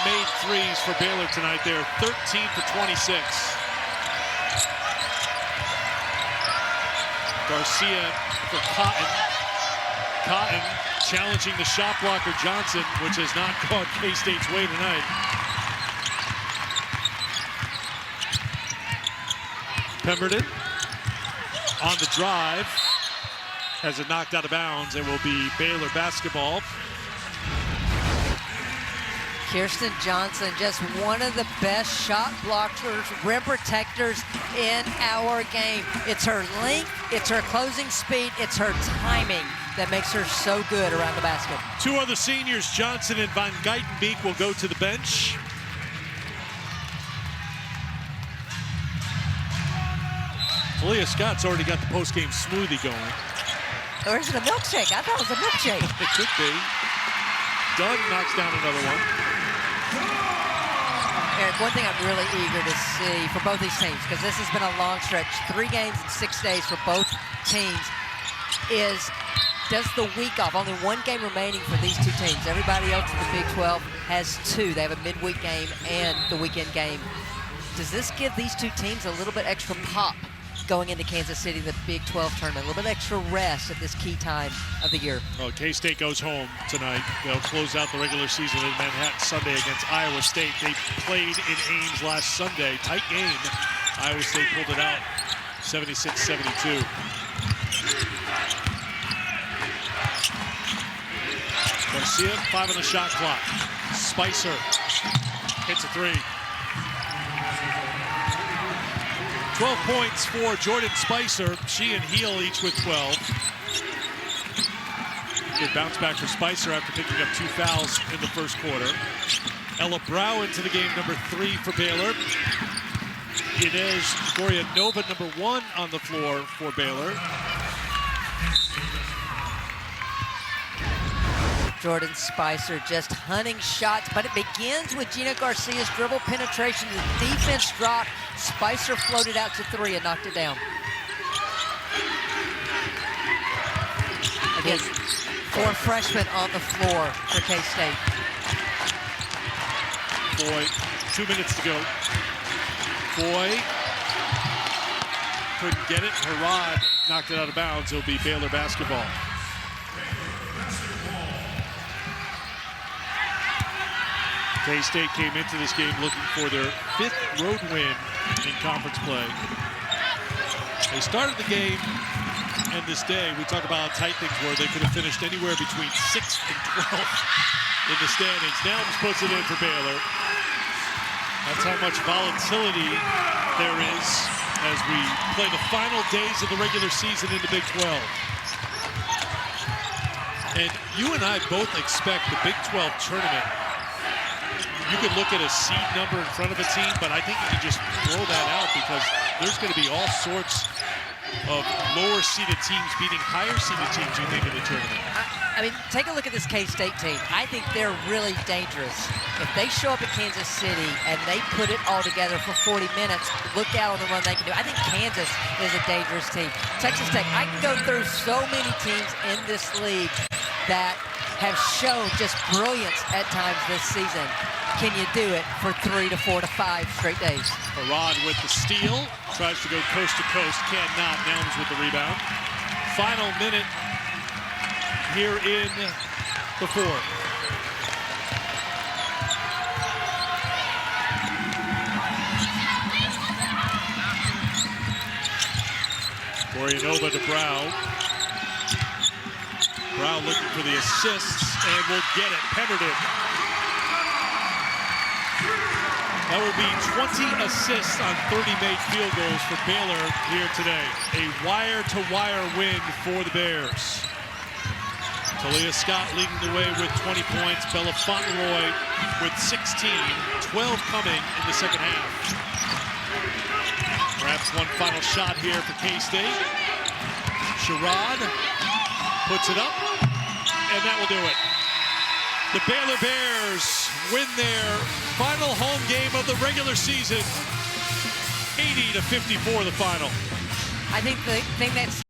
made threes for Baylor tonight. They're 13 for 26. Garcia for Cotton. Cotton challenging the shot blocker Johnson, which has not gone K-State's way tonight. Pemberton on the drive, has it knocked out of bounds. It will be Baylor basketball. Kirsten Johnson, just one of the best shot blockers, rim protectors in our game. It's her length, it's her closing speed, it's her timing that makes her so good around the basket. Two other seniors, Johnson and Van Geitenbeek, will go to the bench. Talia Scott's already got the post-game smoothie going. Or is it a milkshake? I thought it was a milkshake. It could be. Dunn knocks down another one. Eric, one thing I'm really eager to see for both these teams, because this has been a long stretch, 3 games in 6 days for both teams, is does the week off, only 1 game remaining for these two teams. Everybody else in the Big 12 has 2. They have a midweek game and the weekend game. Does this give these two teams a little bit extra pop going into Kansas City, the Big 12 tournament, a little bit extra rest at this key time of the year? Well, K-State goes home tonight. They'll close out the regular season in Manhattan Sunday against Iowa State. They played in Ames last Sunday. Tight game. Iowa State pulled it out, 76-72. Garcia, 5 on the shot clock. Spicer hits a 3. 12 points for Jordan Spicer. She and Heel each with 12. Good bounce back for Spicer after picking up 2 fouls in the first quarter. Ella Brow into the game, number 3 for Baylor. Inez Gorianova, number 1 on the floor for Baylor. Jordan Spicer just hunting shots, but it begins with Gina Garcia's dribble penetration. The defense dropped. Spicer floated out to 3 and knocked it down. Again, 4 freshmen on the floor for K-State. Boy, 2 minutes to go. Boy couldn't get it. Herod knocked it out of bounds. It'll be Baylor basketball. K-State came into this game looking for their 5th road win in conference play. They started the game, and this day, we talk about how tight things were. They could have finished anywhere between 6th and 12th in the standings. Now just puts it in for Baylor. That's how much volatility there is as we play the final days of the regular season in the Big 12. And you and I both expect the Big 12 tournament. You could look at a seed number in front of a team, but I think you can just throw that out because there's going to be all sorts of lower-seeded teams beating higher-seeded teams, you think, in the tournament. I mean, take a look at this K-State team. I think they're really dangerous. If they show up at Kansas City and they put it all together for 40 minutes, look out on the run they can do. I think Kansas is a dangerous team. Texas Tech, I can go through so many teams in this league that have shown just brilliance at times this season. Can you do it for 3 to 4 to 5 straight days? Herod with the steal. Tries to go coast to coast. Cannot. Nelms with the rebound. Final minute here in the 4th. Gorianova to Brow. Brow looking for the assists and will get it. Pemberton. That will be 20 assists on 30 made field goals for Baylor here today. A wire-to-wire win for the Bears. Talia Scott leading the way with 20 points. Bella Fauntleroy with 16, 12 coming in the second half. Perhaps one final shot here for K-State. Sherrod puts it up, and that will do it. The Baylor Bears win their final home game of the regular season, 80-54 the final. I think the thing that's